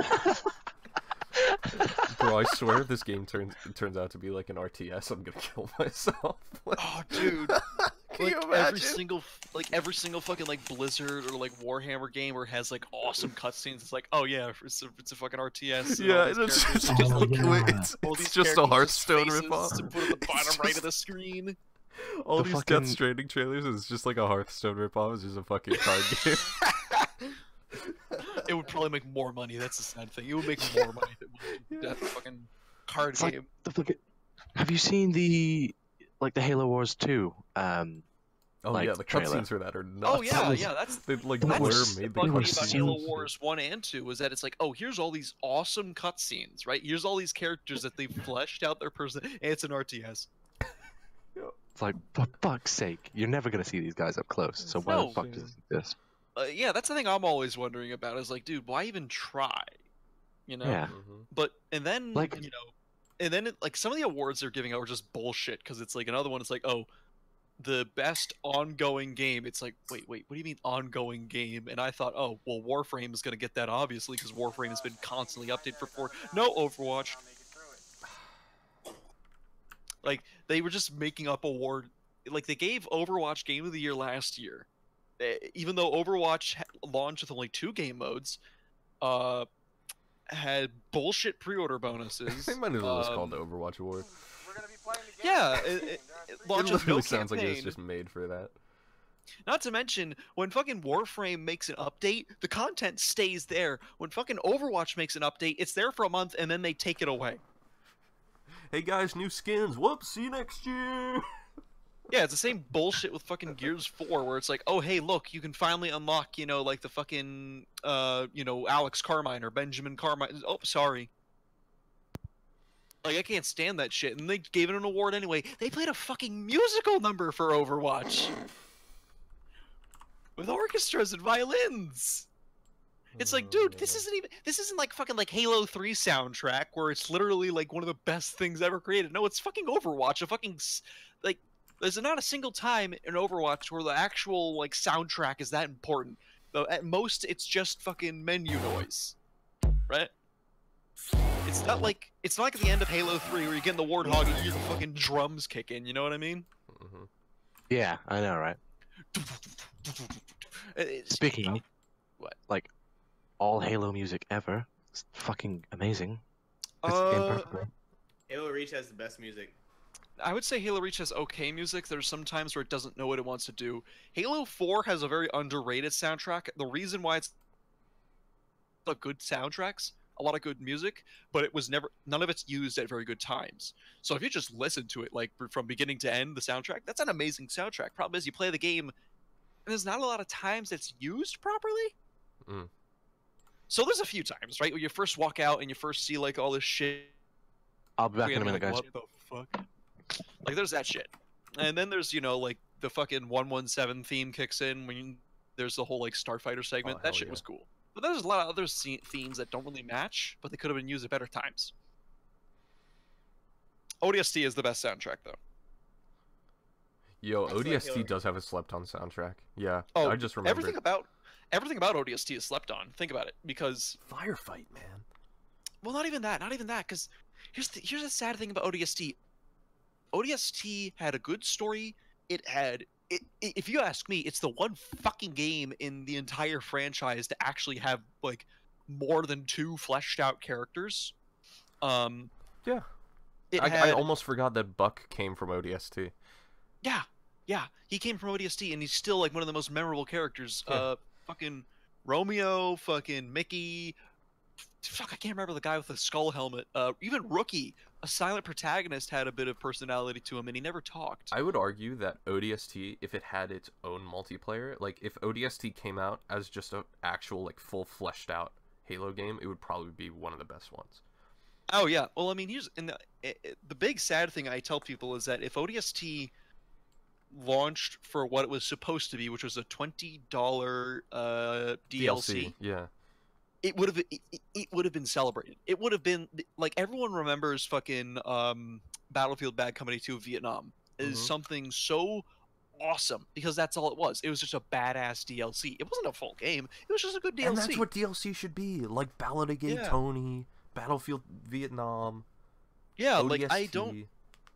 Bro, I swear if this game turns out to be like an RTS, I'm gonna kill myself. Oh, dude. Can you imagine? Every single fucking like Blizzard or like Warhammer game where it has like awesome cutscenes. It's like, oh yeah, it's a fucking RTS. Yeah, it's just a Hearthstone ripoff. To put at the bottom right of the screen. All these Death Stranding trailers is just like a Hearthstone ripoff. It's just a fucking card game. It would probably make more money. That's the sad thing. It would make more money if it was that fucking card game. Have you seen the Halo Wars 2? Oh yeah, the cutscenes for that are nuts. Oh yeah, that's they like made the cutscenes. About Halo Wars 1 and 2 was that it's like, oh, here's all these awesome cutscenes, right? Here's all these characters that they've fleshed out their person, and it's an RTS. It's like, for fuck's sake, you're never gonna see these guys up close. So why the fuck does it exist? Yeah, that's the thing I'm always wondering about. Is like, dude, why even try? You know. Yeah. But and then like some of the awards they're giving out are just bullshit because it's like another one. It's like, oh, the best ongoing game. It's like, wait, what do you mean ongoing game? And I thought, oh, well, Warframe is going to get that, obviously, because Warframe has been constantly updated for 4. No, Overwatch. Like, they were just making up award. Like, they gave Overwatch Game of the Year last year. Even though Overwatch launched with only 2 game modes, had bullshit pre-order bonuses. They might as well just called the Overwatch Award. Yeah, it launched with no sounds like it was campaign. just made for that. Not to mention, when fucking Warframe makes an update, the content stays there. When fucking Overwatch makes an update, it's there for a month and then they take it away. Hey guys, new skins. Whoops, see you next year. Yeah, it's the same bullshit with fucking Gears 4, where it's like, oh, hey, look, you can finally unlock, you know, like the fucking, you know, Alex Carmine or Benjamin Carmine. Oh, sorry. Like, I can't stand that shit. And they gave it an award anyway. They played a fucking musical number for Overwatch. With orchestras and violins. It's like, dude, this isn't like fucking like Halo 3 soundtrack where it's literally like one of the best things ever created. No, it's fucking Overwatch. A fucking, like, there's not a single time in Overwatch where the actual, like, soundtrack is that important. Though at most, it's just fucking menu noise. Right? It's not like at the end of Halo 3 where you get in the Warthog and you hear the fucking drums kick in, you know what I mean? Mm-hmm. Yeah, I know, right? Speaking, what? Like, all Halo music ever. It's fucking amazing. It's perfectly. Halo Reach has the best music. I would say Halo Reach has okay music. There's some times where it doesn't know what it wants to do. Halo 4 has a very underrated soundtrack. The reason why it's a good soundtracks, a lot of good music, but it was none of it's used at very good times. So if you just listen to it like from beginning to end, the soundtrack, that's an amazing soundtrack. Problem is you play the game and there's not a lot of times it's used properly. Mm. So there's a few times, right, where you first walk out and you first see like all this shit. I'll be back in a minute, like, guys. what the fuck? Like, there's that shit. And then there's, you know, like, the fucking 117 theme kicks in when there's the whole, like, Starfighter segment. That shit was cool. But there's a lot of other themes that don't really match, but they could have been used at better times. ODST is the best soundtrack, though. Yo, ODST does have a slept-on soundtrack. Yeah, oh, I just remember. Everything about ODST is slept on. Think about it, because Firefight, man. Well, not even that, because here's the sad thing about ODST. ODST had a good story. If you ask me, it's the one fucking game in the entire franchise to actually have like more than 2 fleshed out characters. Yeah. I almost forgot that Buck came from ODST. Yeah, he came from ODST, and he's still like one of the most memorable characters. Yeah. Fucking Romeo, fucking Mickey. Fuck, I can't remember the guy with the skull helmet. Even Rookie, a silent protagonist, had a bit of personality to him, and he never talked. I would argue that ODST, if it had its own multiplayer, like if ODST came out as just an actual like full fleshed out Halo game, it would probably be one of the best ones. Oh yeah, well I mean, the big sad thing I tell people is that if ODST launched for what it was supposed to be, which was a $20 DLC, yeah. It would have been celebrated. It would have been like everyone remembers fucking Battlefield Bad Company 2 Vietnam is something so awesome because that's all it was. It was just a badass DLC. It wasn't a full game. It was just a good DLC. And that's what DLC should be. Like Ballad of Gay Tony, Battlefield Vietnam. Yeah, ODST. like I don't.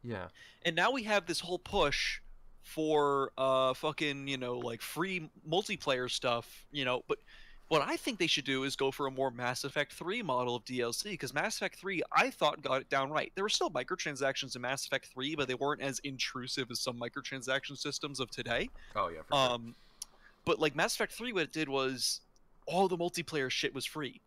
Yeah. And now we have this whole push for fucking, you know, like free multiplayer stuff, you know, but what I think they should do is go for a more Mass Effect 3 model of DLC, because Mass Effect 3, I thought, got it down right. There were still microtransactions in Mass Effect 3, but they weren't as intrusive as some microtransaction systems of today. Oh, yeah, for sure. But, like, Mass Effect 3, what it did was all the multiplayer shit was free.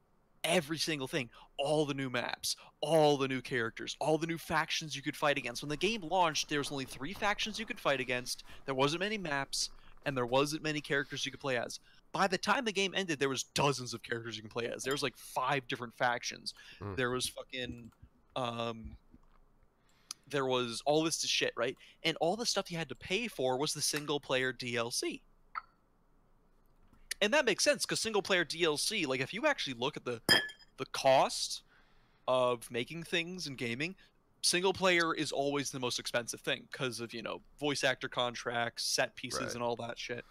Every single thing. All the new maps, all the new characters, all the new factions you could fight against. When the game launched, there was only 3 factions you could fight against, there wasn't many maps, and there wasn't many characters you could play as. By the time the game ended, there was dozens of characters you can play as. There was like 5 different factions. There was fucking, there was all this shit, right? And all the stuff you had to pay for was the single-player DLC. And that makes sense, because single-player DLC, like if you actually look at the cost of making things in gaming, single player is always the most expensive thing because of, voice actor contracts, set pieces, Right. and all that shit.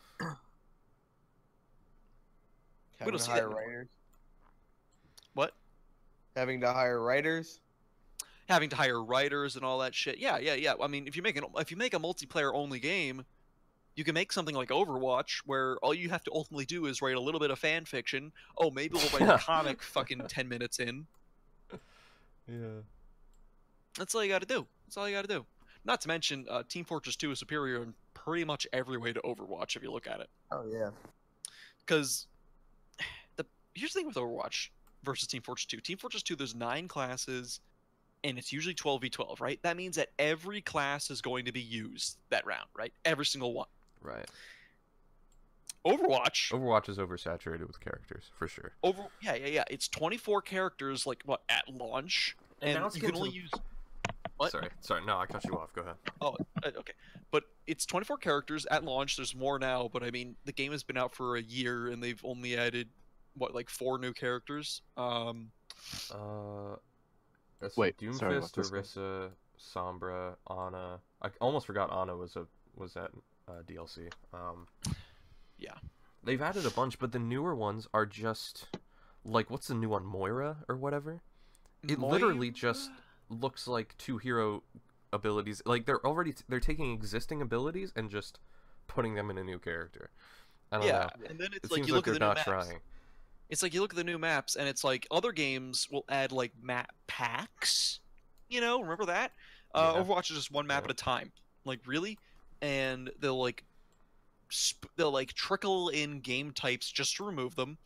Having to hire writers. What? Having to hire writers. Having to hire writers and all that shit. Yeah. I mean, if you make a multiplayer only game, you can make something like Overwatch, where all you have to ultimately do is write a little bit of fan fiction. Oh, maybe we'll write a comic fucking 10 minutes in. Yeah. That's all you gotta do. That's all you gotta do. Not to mention, Team Fortress 2 is superior in pretty much every way to Overwatch if you look at it. Oh, yeah. Because here's the thing with Overwatch versus Team Fortress 2. Team Fortress 2, there's 9 classes, and it's usually 12v12, right? That means that every class is going to be used that round, right? Every single one. Right. Overwatch is oversaturated with characters, for sure. Yeah. It's 24 characters, at launch, and now it's you can only use... What? Sorry, no, I cut you off, go ahead. Oh, okay. But it's 24 characters at launch. There's more now, but I mean, the game has been out for a year, and they've only added, 4 new characters? Wait, Doomfist, Orisa, Sombra, Ana. I almost forgot Ana was that DLC. Yeah. They've added a bunch, but the newer ones are just what's the new one, Moira or whatever? It literally just looks like 2 hero abilities. Like they're taking existing abilities and just putting them in a new character. I don't know. And then it's it like seems you look like at the they're new not maps. trying. It's like you look at the new maps, and it's like other games will add map packs. Remember that? Yeah. Overwatch is just one map at a time. Like, really? And they'll trickle in game types just to remove them.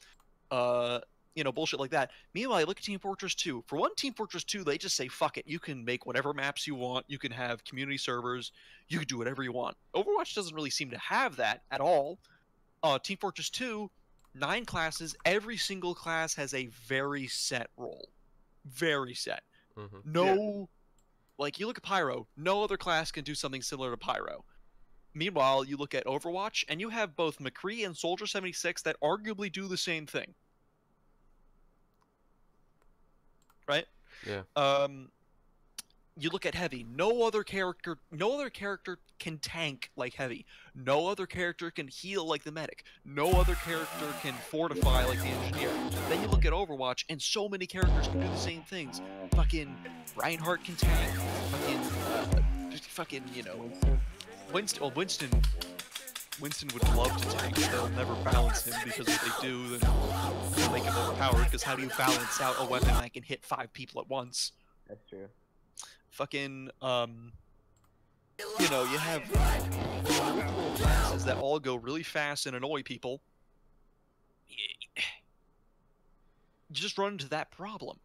Bullshit like that. Meanwhile, you look at Team Fortress 2. For one, Team Fortress 2, they just say, fuck it. You can make whatever maps you want. You can have community servers. You can do whatever you want. Overwatch doesn't really seem to have that at all. Team Fortress 2, 9 classes. Every single class has a very set role. Very set. Mm-hmm. You look at Pyro. No other class can do something similar to Pyro. Meanwhile, you look at Overwatch, and you have both McCree and Soldier 76 that arguably do the same thing. Right? Yeah. You look at Heavy. No other character can tank like Heavy. No other character can heal like the medic. No other character can fortify like the engineer. Then you look at Overwatch, and so many characters can do the same things. Fucking Reinhardt can tank. Winston would love to tank, but they'll never balance him, because if they do, then they'll make him overpowered, because how do you balance out a weapon that can hit 5 people at once? That's true. Fucking, you have multiple classes that all go really fast and annoy people. You just run into that problem.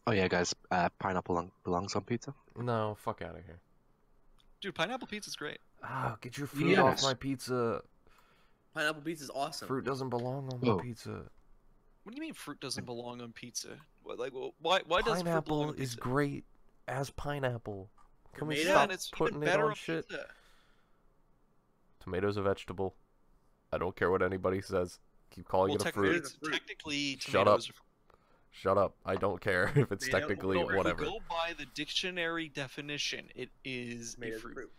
Oh yeah, guys, pineapple belongs on pizza? No, fuck out of here. Dude, pineapple pizza's great. Ah, get your fruit off my pizza. Pineapple pizza is awesome. Fruit doesn't belong on my pizza. What do you mean fruit doesn't belong on pizza? Why does fruit belong on pizza? Pineapple is great as pineapple. Can we stop putting it on shit? Pizza. Tomato's a vegetable. I don't care what anybody says. Keep calling it a fruit. Technically, Shut up. Shut up. I don't care if it's technically whatever. If you go by the dictionary definition, it is a fruit.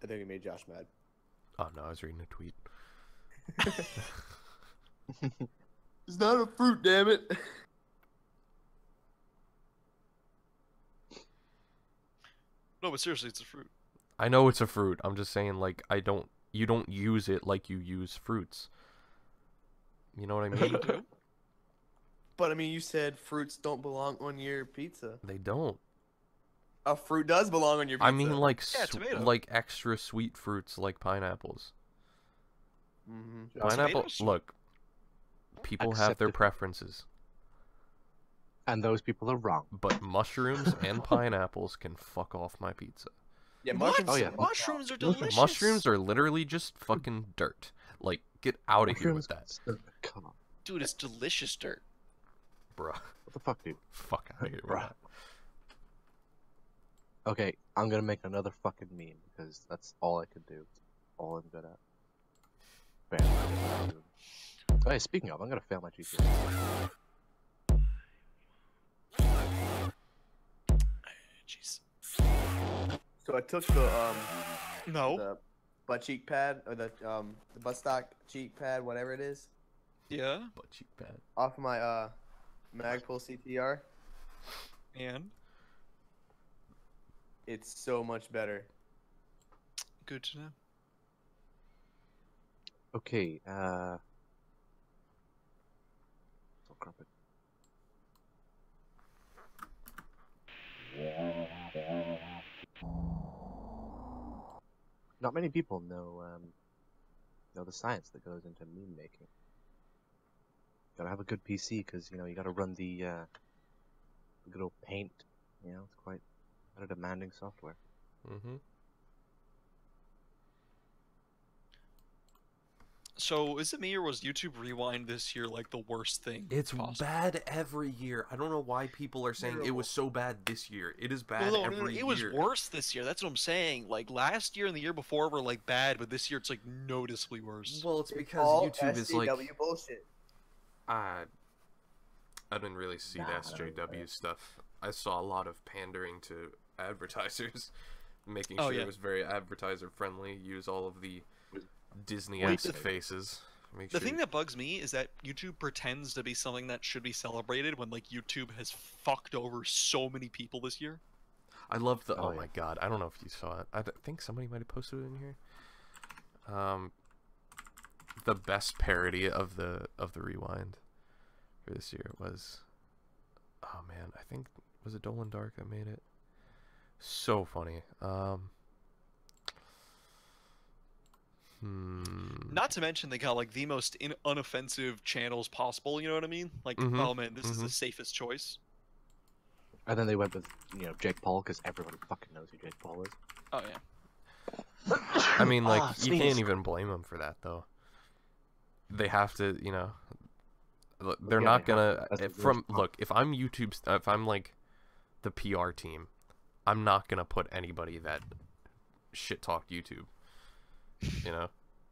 I think it made Josh mad. Oh no, I was reading a tweet. It's not a fruit, damn it. No, but seriously, it's a fruit. I know it's a fruit. I'm just saying, you don't use it like you use fruits. You know what I mean? But I mean, you said fruits don't belong on your pizza. They don't. A fruit does belong on your pizza. I mean, tomato. like extra sweet fruits, like pineapples. Mm-hmm. Pineapple. Look, people have their preferences. And those people are wrong. But mushrooms and pineapples can fuck off my pizza. Yeah, mushrooms. Oh, yeah. Mushrooms are delicious. Mushrooms are literally just fucking dirt. Like, get out of here with that. Come on. Dude, it's delicious dirt. Bruh. What the fuck, dude? Fuck out of here, bruh. Okay, I'm gonna make another fucking meme because that's all I can do. All I'm good at. Bam. Hey, speaking of, I'm gonna fail my GPA. Jeez. So I took No. the butt cheek pad or the buttstock cheek pad, whatever it is, Yeah. Butt cheek pad. off my Magpul CTR. And It's so much better. good to know. Okay, so carpet. Not many people know the science that goes into meme making. Gotta have a good PC because you gotta run the good old Paint. It's quite a demanding software. Mm-hmm. So is it me or was YouTube Rewind this year like the worst thing? It's possible? bad every year. I don't know why people are saying it was so bad this year. It is bad No, every it year. was worse this year. That's what I'm saying. Like last year and the year before were like bad, but this year it's like noticeably worse. Well, it's because all YouTube is like SJW bullshit. I didn't really see the SJW stuff. I saw a lot of pandering to advertisers, making sure it was very advertiser friendly. Use all of the Disney-esque faces. The thing that bugs me is that YouTube pretends to be something that should be celebrated when like YouTube has fucked over so many people this year. I love the my god, I don't know if you saw it. I think somebody might have posted it in here. The best parody of the Rewind for this year was, oh man, I think was it Dolan Dark that made it. So funny. Not to mention they got like the most unoffensive channels possible, you know what I mean? Like, oh man, this is the safest choice. And then they went with, Jake Paul because everybody fucking knows who Jake Paul is. Oh yeah. I mean, like, you can't even blame them for that, though. They have to, they're not gonna, look, if I'm if I'm, like, the PR team, I'm not gonna put anybody that shit-talked YouTube.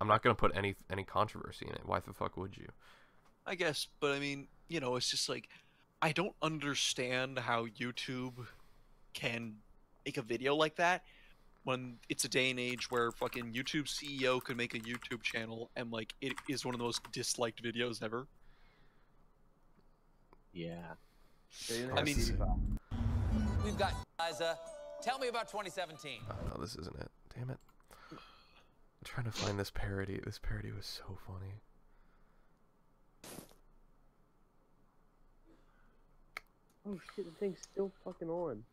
I'm not gonna put any controversy in it. Why the fuck would you? I guess, but I mean, it's just like, I don't understand how YouTube can make a video like that when it's a day and age where fucking YouTube CEO could make a YouTube channel and like it is one of the most disliked videos ever. Yeah. I mean, we've got Liza. Tell me about 2017. Oh no, this isn't it. Damn it. I'm trying to find this parody. This parody was so funny. Oh shit, the thing's still fucking on.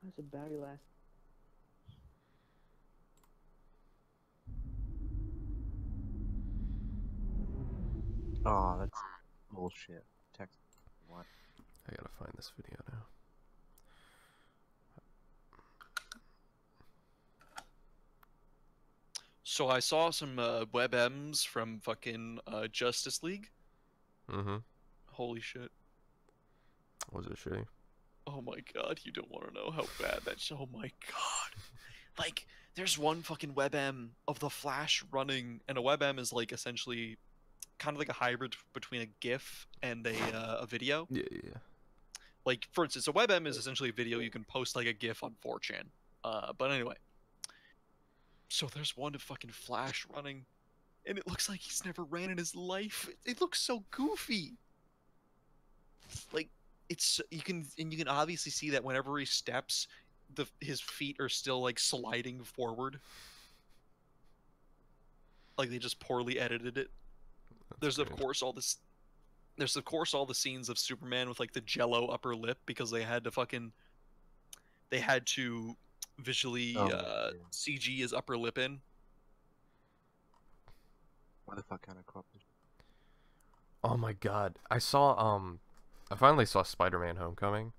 How's the battery last? Oh, that's bullshit. Text. What? I gotta find this video now. So I saw some WebMs from fucking Justice League. Mm-hmm. Holy shit. Was it shitty? Oh my god, you don't want to know how bad that show. Oh my god. Like, there's one fucking WebM of the Flash running, and a WebM is like essentially kind of like a hybrid between a GIF and a video. Yeah. Like, for instance, a WebM is essentially a video you can post like a GIF on 4chan. But anyway. So there's one of fucking Flash running, and it looks like he's never ran in his life. It looks so goofy. Like, you can obviously see that whenever he steps, his feet are still like sliding forward. Like they just poorly edited it. There's of course all the scenes of Superman with like the jello upper lip because they had to visually CG his upper lip in. Why the fuck kind of crop? Oh my god. I finally saw Spider-Man Homecoming,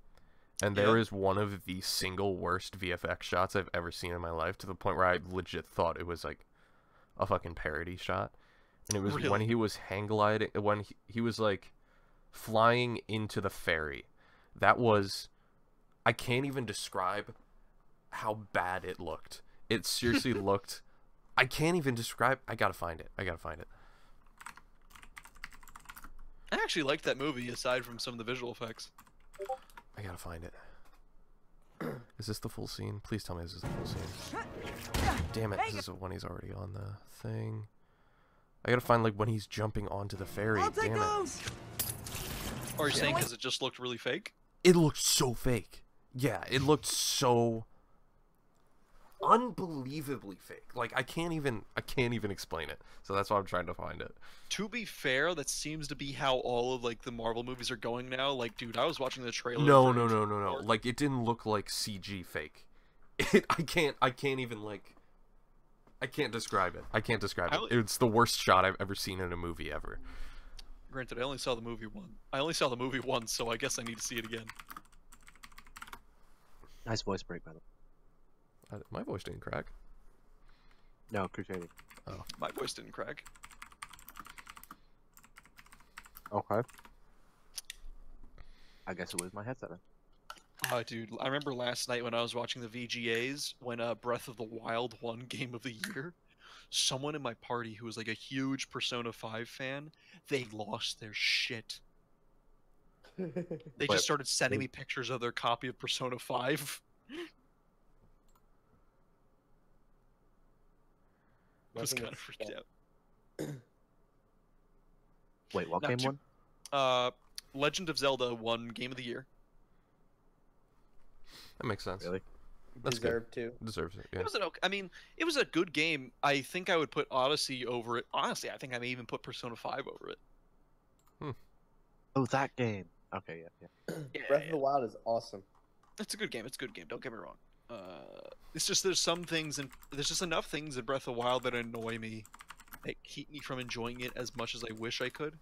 and there is one of the single worst VFX shots I've ever seen in my life, to the point where I legit thought it was like a fucking parody shot. And it was when he was hang gliding, when he was like flying into the ferry. That was... I can't even describe how bad it looked. It seriously looked... I can't even describe... I gotta find it. I actually liked that movie, aside from some of the visual effects. I gotta find it. Is this the full scene? Please tell me this is the full scene. Damn it, this is when he's already on the thing. I gotta find, like, when he's jumping onto the ferry. Damn it. Are you saying because it just looked really fake? It looked so fake. Yeah, it looked so... unbelievably fake. Like, I can't even explain it. So that's why I'm trying to find it. To be fair, that seems to be how all of, like, the Marvel movies are going now. Like, dude, I was watching the trailer. No. Like, it didn't look like CG fake. I can't even, like... I can't describe it. It's the worst shot I've ever seen in a movie ever. Granted, I only saw the movie once, so I guess I need to see it again. Nice voice break, by the way. My voice didn't crack. No, Crusading. Oh. My voice didn't crack. Okay. I guess it was my headset then. Oh, dude, I remember last night when I was watching the VGAs, when Breath of the Wild won Game of the Year, someone in my party who was like a huge Persona 5 fan, they lost their shit. They just started sending me pictures of their copy of Persona 5. I was kind of freaked out. Wait, what game won? Legend of Zelda won Game of the Year. That makes sense. Really? That's Deserved to. Deserves it. Yeah. It was I mean, it was a good game. I think I would put Odyssey over it. Honestly, I think I may even put Persona 5 over it. Oh, that game. Okay, yeah. Breath of the Wild is awesome. It's a good game. Don't get me wrong. It's just there's just enough things in Breath of the Wild that annoy me, that keep me from enjoying it as much as I wish I could.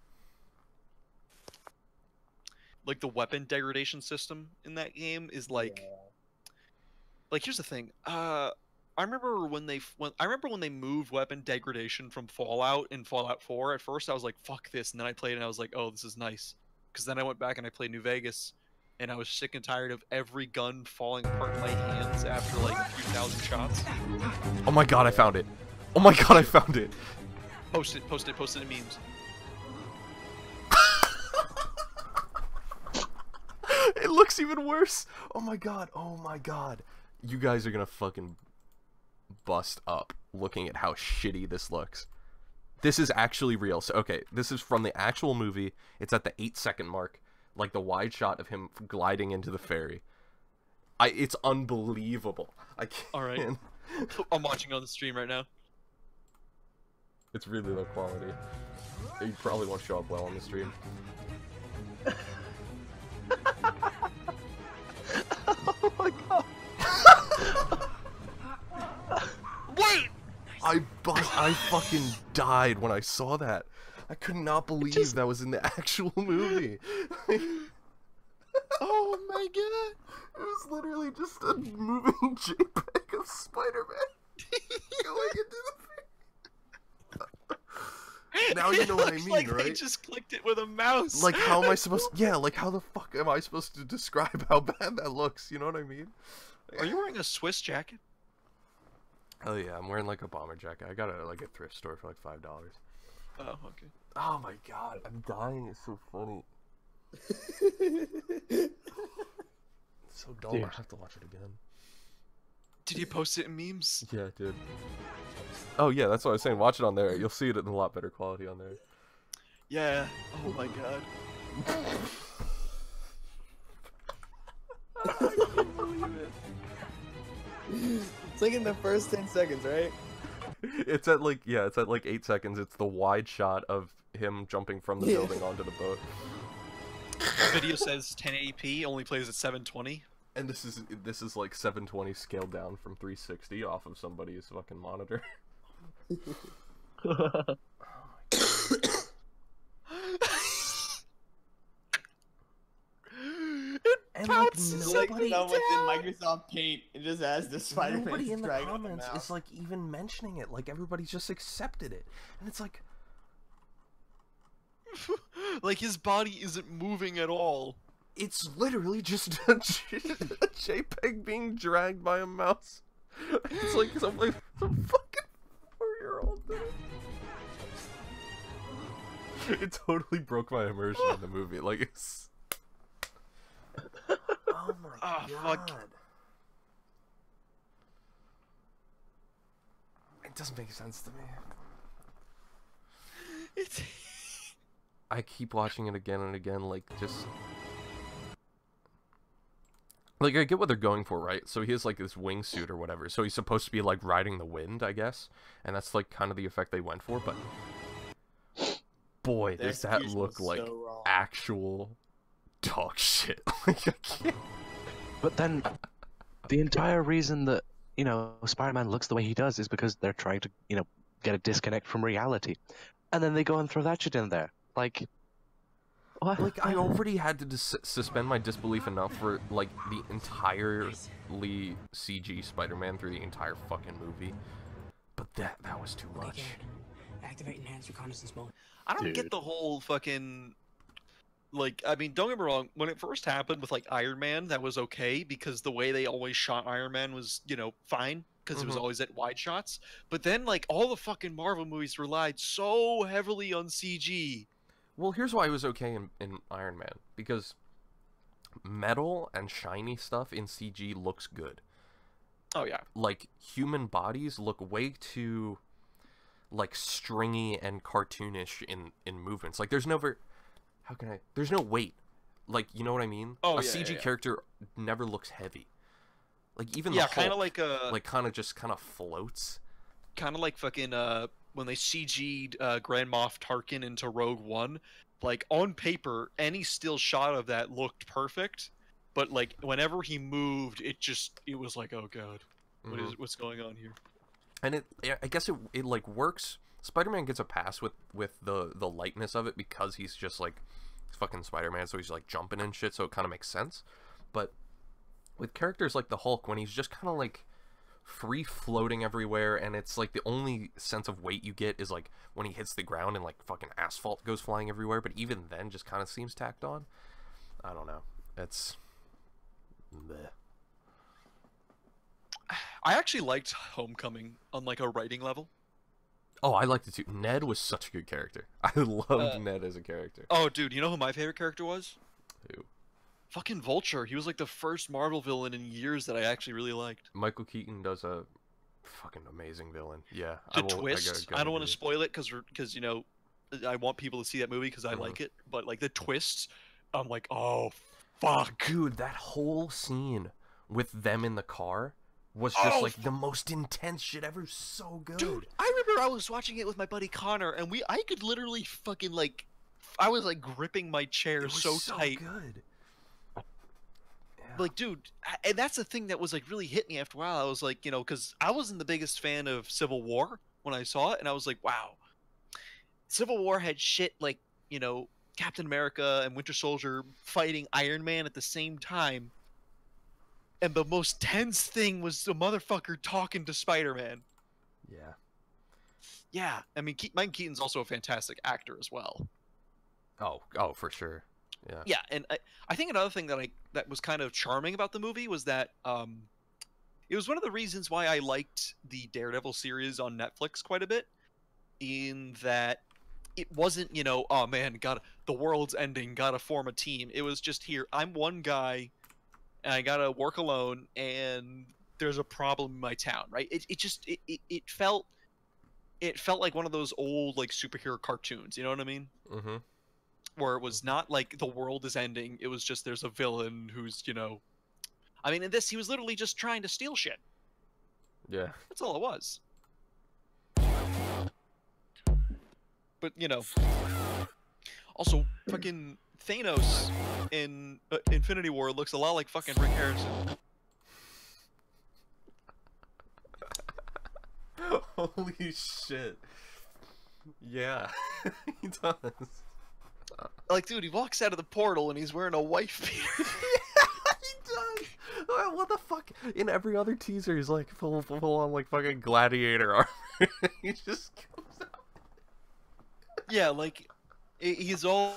Like the weapon degradation system in that game is like, here's the thing. I remember when they moved weapon degradation from Fallout in Fallout 4. At first, I was like, "Fuck this," and then I played it and I was like, "Oh, this is nice." Because then I went back and I played New Vegas, and I was sick and tired of every gun falling apart in my hands after like a few thousand shots. Oh my god, I found it! Post it in memes. It looks even worse! Oh my god. You guys are gonna fucking bust up looking at how shitty this looks. This is actually real. So, okay, this is from the actual movie. It's at the 8-second mark. Like the wide shot of him gliding into the ferry. It's unbelievable. I can't. Alright. I'm watching on the stream right now. It's really low quality. You probably won't show up well on the stream. Oh my god. Wait! I fucking died when I saw that. I could not believe that was in the actual movie. Oh my god. It was literally just a moving JPEG of Spider-Man going into the thing. Now you know what I mean, like right? They just clicked it with a mouse. Like, how am I supposed to... Yeah, like, how the fuck am I supposed to describe how bad that looks? You know what I mean? Are you wearing a Swiss jacket? Oh yeah, I'm wearing like a bomber jacket. I got it at like a thrift store for like $5. Oh, okay. Oh my god, I'm dying. It's so funny. It's so dumb. Dude. I have to watch it again. Did you post it in memes? Yeah, I did. Oh yeah, that's what I was saying. Watch it on there. You'll see it in a lot better quality on there. Yeah. Oh my god. I can't believe it. It's like in the first 10 seconds, right? It's at like 8 seconds. It's the wide shot of him jumping from the building onto the boat. The video says 1080p, only plays at 720. And this is like 720 scaled down from 360 off of somebody's fucking monitor. And like nobody, someone's in Microsoft Paint and just has the Spider-Man. Nobody in the comments is like even mentioning it. Like everybody's just accepted it, and it's like, Like his body isn't moving at all. It's literally just a JPEG being dragged by a mouse. It's like some fucking 4-year-old thing. It totally broke my immersion in the movie. Like it's. Oh my god. Fuck. It doesn't make sense to me. It's. I keep watching it again and again, like just. Like, I get what they're going for, right? So he has, like, this wingsuit or whatever. So he's supposed to be, like, riding the wind, I guess. And that's, like, kind of the effect they went for. But, boy, does that look like actual dog shit. Like, I can't. But then, the entire reason that, you know, Spider-Man looks the way he does is because they're trying to, you know, get a disconnect from reality. And then they go and throw that shit in there. Like... What? Like, I already had to suspend my disbelief enough for, like, the entirely CG Spider-Man through the entire fucking movie. But that was too much. Activate enhanced reconnaissance mode. I don't get the whole fucking... Like, I mean, don't get me wrong, when it first happened with, like, Iron Man, that was okay, because the way they always shot Iron Man was, you know, fine, because it was always at wide shots. But then, like, all the fucking Marvel movies relied so heavily on CG. Well, here's why it was okay in Iron Man. Because metal and shiny stuff in CG looks good. Oh, yeah. Like, human bodies look way too, like, stringy and cartoonish in movements. Like, there's no... There's no weight. Like, you know what I mean? Oh, a CG character never looks heavy. Like, even the Hulk, kind of like kind of just kind of floats. Kind of like fucking, when they CG'd Grand Moff Tarkin into Rogue One, like, on paper, any still shot of that looked perfect, but, like, whenever he moved, it was like, oh god, what's going on here? And I guess it like, works. Spider-Man gets a pass with the lightness of it because he's just, like, fucking Spider-Man, so he's, like, jumping and shit, so it kind of makes sense. But with characters like the Hulk, when he's just kind of, like, free floating everywhere, and it's like the only sense of weight you get is like when he hits the ground and like fucking asphalt goes flying everywhere, but even then just kind of seems tacked on. I don't know. It's bleh. I actually liked Homecoming on like a writing level. Oh, I liked it too. Ned was such a good character. I loved Ned as a character. Oh, dude, you know who my favorite character was? Who? Fucking Vulture. He was like the first Marvel villain in years that I actually really liked. Michael Keaton does a fucking amazing villain. Yeah. Twist. I don't want to spoil it because you know, I want people to see that movie because I like it. But like the twists, I'm like, oh fuck, dude, that whole scene with them in the car was just like the most intense shit ever. So good. Dude, I remember I was watching it with my buddy Connor, and I could literally fucking like, I was like gripping my chair so tight. Good. Like, dude, and that's the thing that was like really hit me after a while. I was like, you know, because I wasn't the biggest fan of Civil War when I saw it, and I was like, wow, Civil War had shit like, you know, Captain America and Winter Soldier fighting Iron Man at the same time, and the most tense thing was the motherfucker talking to Spider-Man. Yeah. Yeah, I mean, Mike Keaton's also a fantastic actor as well. Oh, for sure. Yeah. Yeah, and I think another thing that was kind of charming about the movie was that it was one of the reasons why I liked the Daredevil series on Netflix quite a bit, in that it wasn't, you know, oh man, the world's ending, gotta form a team. It was just, here, I'm one guy, and I gotta work alone, and there's a problem in my town, right? It felt like one of those old like superhero cartoons, you know what I mean? Mm-hmm. Where it was not like the world is ending, it was just there's a villain who's, you know, I mean, in this he was literally just trying to steal shit. Yeah. That's all it was. But, you know, also fucking Thanos in Infinity War looks a lot like fucking Rick Harrison. Holy shit. Yeah. He does. Like, dude, he walks out of the portal and he's wearing a wife beater. Yeah, he does. What the fuck? In every other teaser, he's like full on like fucking gladiator armor. He just comes out. Yeah, like, He's all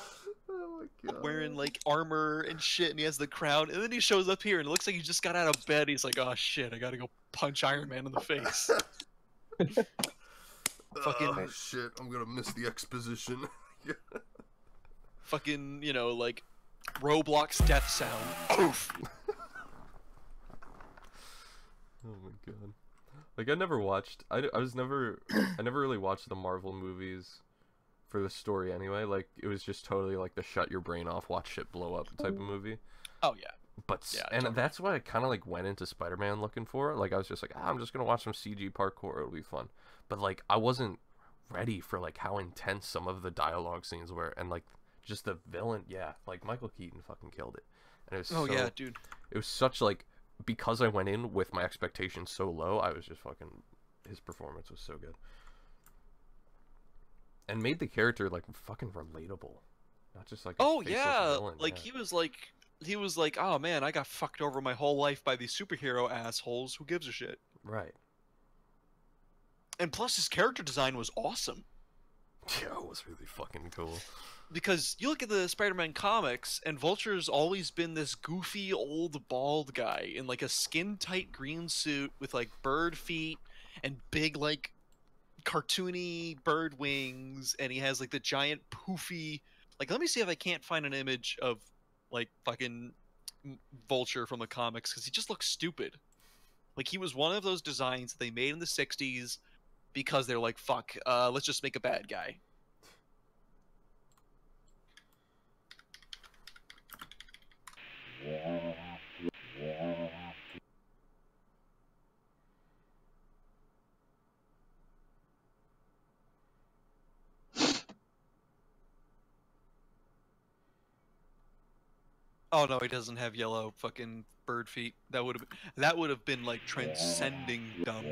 Oh my god. wearing like armor and shit, and he has the crown, and then he shows up here, and it looks like he just got out of bed. He's like, "Oh shit, I gotta go punch Iron Man in the face." Fucking oh shit, I'm gonna miss the exposition. fucking, you know, like Roblox death sound. Oof. Oh my god. Like I never watched. I never really watched the Marvel movies for the story anyway. Like it was just totally like the shut your brain off, watch shit blow up type of movie. Oh yeah. But Yeah, and totally. that's what I kind of like went into Spider-Man looking for. Like I was just like, I'm just gonna watch some CG parkour. It'll be fun. But like I wasn't ready for like how intense some of the dialogue scenes were, and like just the villain. Yeah, like Michael Keaton fucking killed it. And it was Oh so, yeah, dude. It was such like, because I went in with my expectations so low, I was just fucking, his performance was so good. And made the character like fucking relatable. Not just like a Oh faceless yeah, villain. like yeah. he was like, oh man, I got fucked over my whole life by these superhero assholes. Who gives a shit? Right. And plus, his character design was awesome. Yeah, it was really fucking cool. Because you look at the Spider-Man comics, and Vulture's always been this goofy old bald guy in like a skin-tight green suit with like bird feet and big like cartoony bird wings, and he has like the giant poofy. Like, let me see if I can't find an image of like fucking Vulture from the comics, because he just looks stupid. Like, he was one of those designs that they made in the '60s because they're like, fuck, let's just make a bad guy. Oh no, he doesn't have yellow fucking bird feet. That would have been like transcending dumb.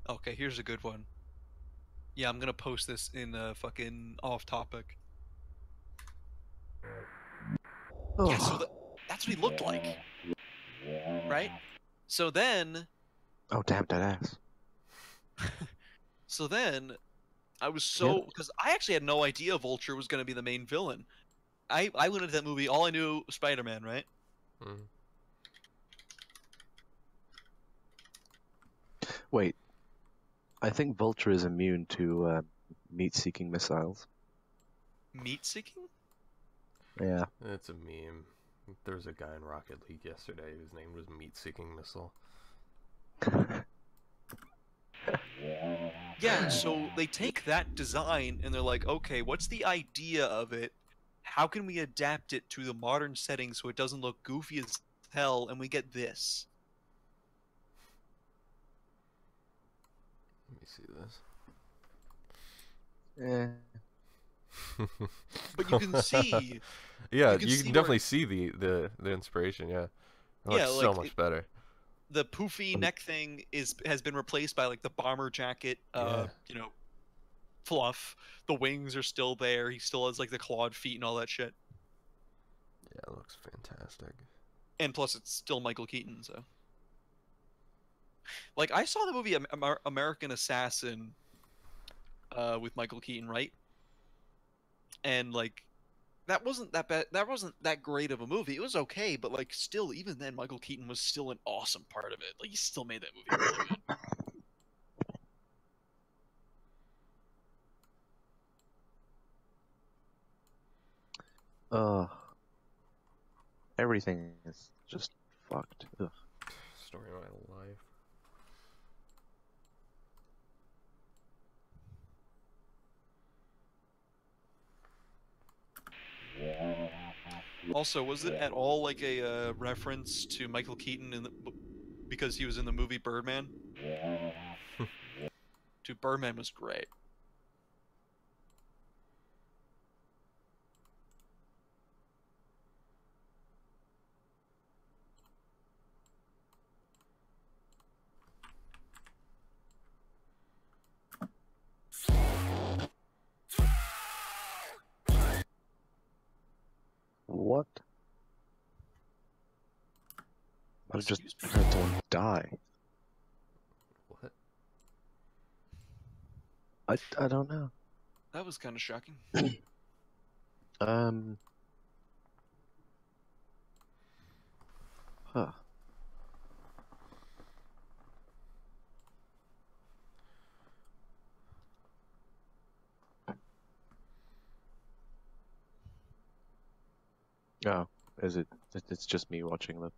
Okay, here's a good one. Yeah, I'm gonna post this in fucking off topic. Oh. Yeah, so that's what he looked like, right? So then, Oh, damn that ass. so then, I was so, because I actually had no idea Vulture was gonna be the main villain. I went into that movie, all I knew was Spider-Man, right? Mm. Wait, I think Vulture is immune to meat-seeking missiles. Meat-seeking? Yeah. It's a meme. There was a guy in Rocket League yesterday whose name was Meat Seeking Missile. Yeah, so they take that design and they're like, okay, what's the idea of it? How can we adapt it to the modern setting so it doesn't look goofy as hell, and we get this? Let me see this. Yeah. But you can see. Yeah, you can you see can definitely see the inspiration. Yeah, it looks Yeah, so like, much better. The poofy neck thing has been replaced by like the bomber jacket. Yeah. You know, fluff. The wings are still there. He still has like the clawed feet and all that shit. Yeah, it looks fantastic. And plus, it's still Michael Keaton. So, like, I saw the movie American Assassin with Michael Keaton, right? And like, that wasn't that bad. That wasn't that great of a movie. It was okay, but like, still, even then, Michael Keaton was still an awesome part of it. Like, he still made that movie really good. Everything is just fucked. Ugh. Story of my life. Also, was it at all like a reference to Michael Keaton because he was in the movie Birdman? Dude, Birdman was great. What? I just heard someone die. What? I don't know. That was kind of shocking. Huh. Oh, is it? It's just me watching the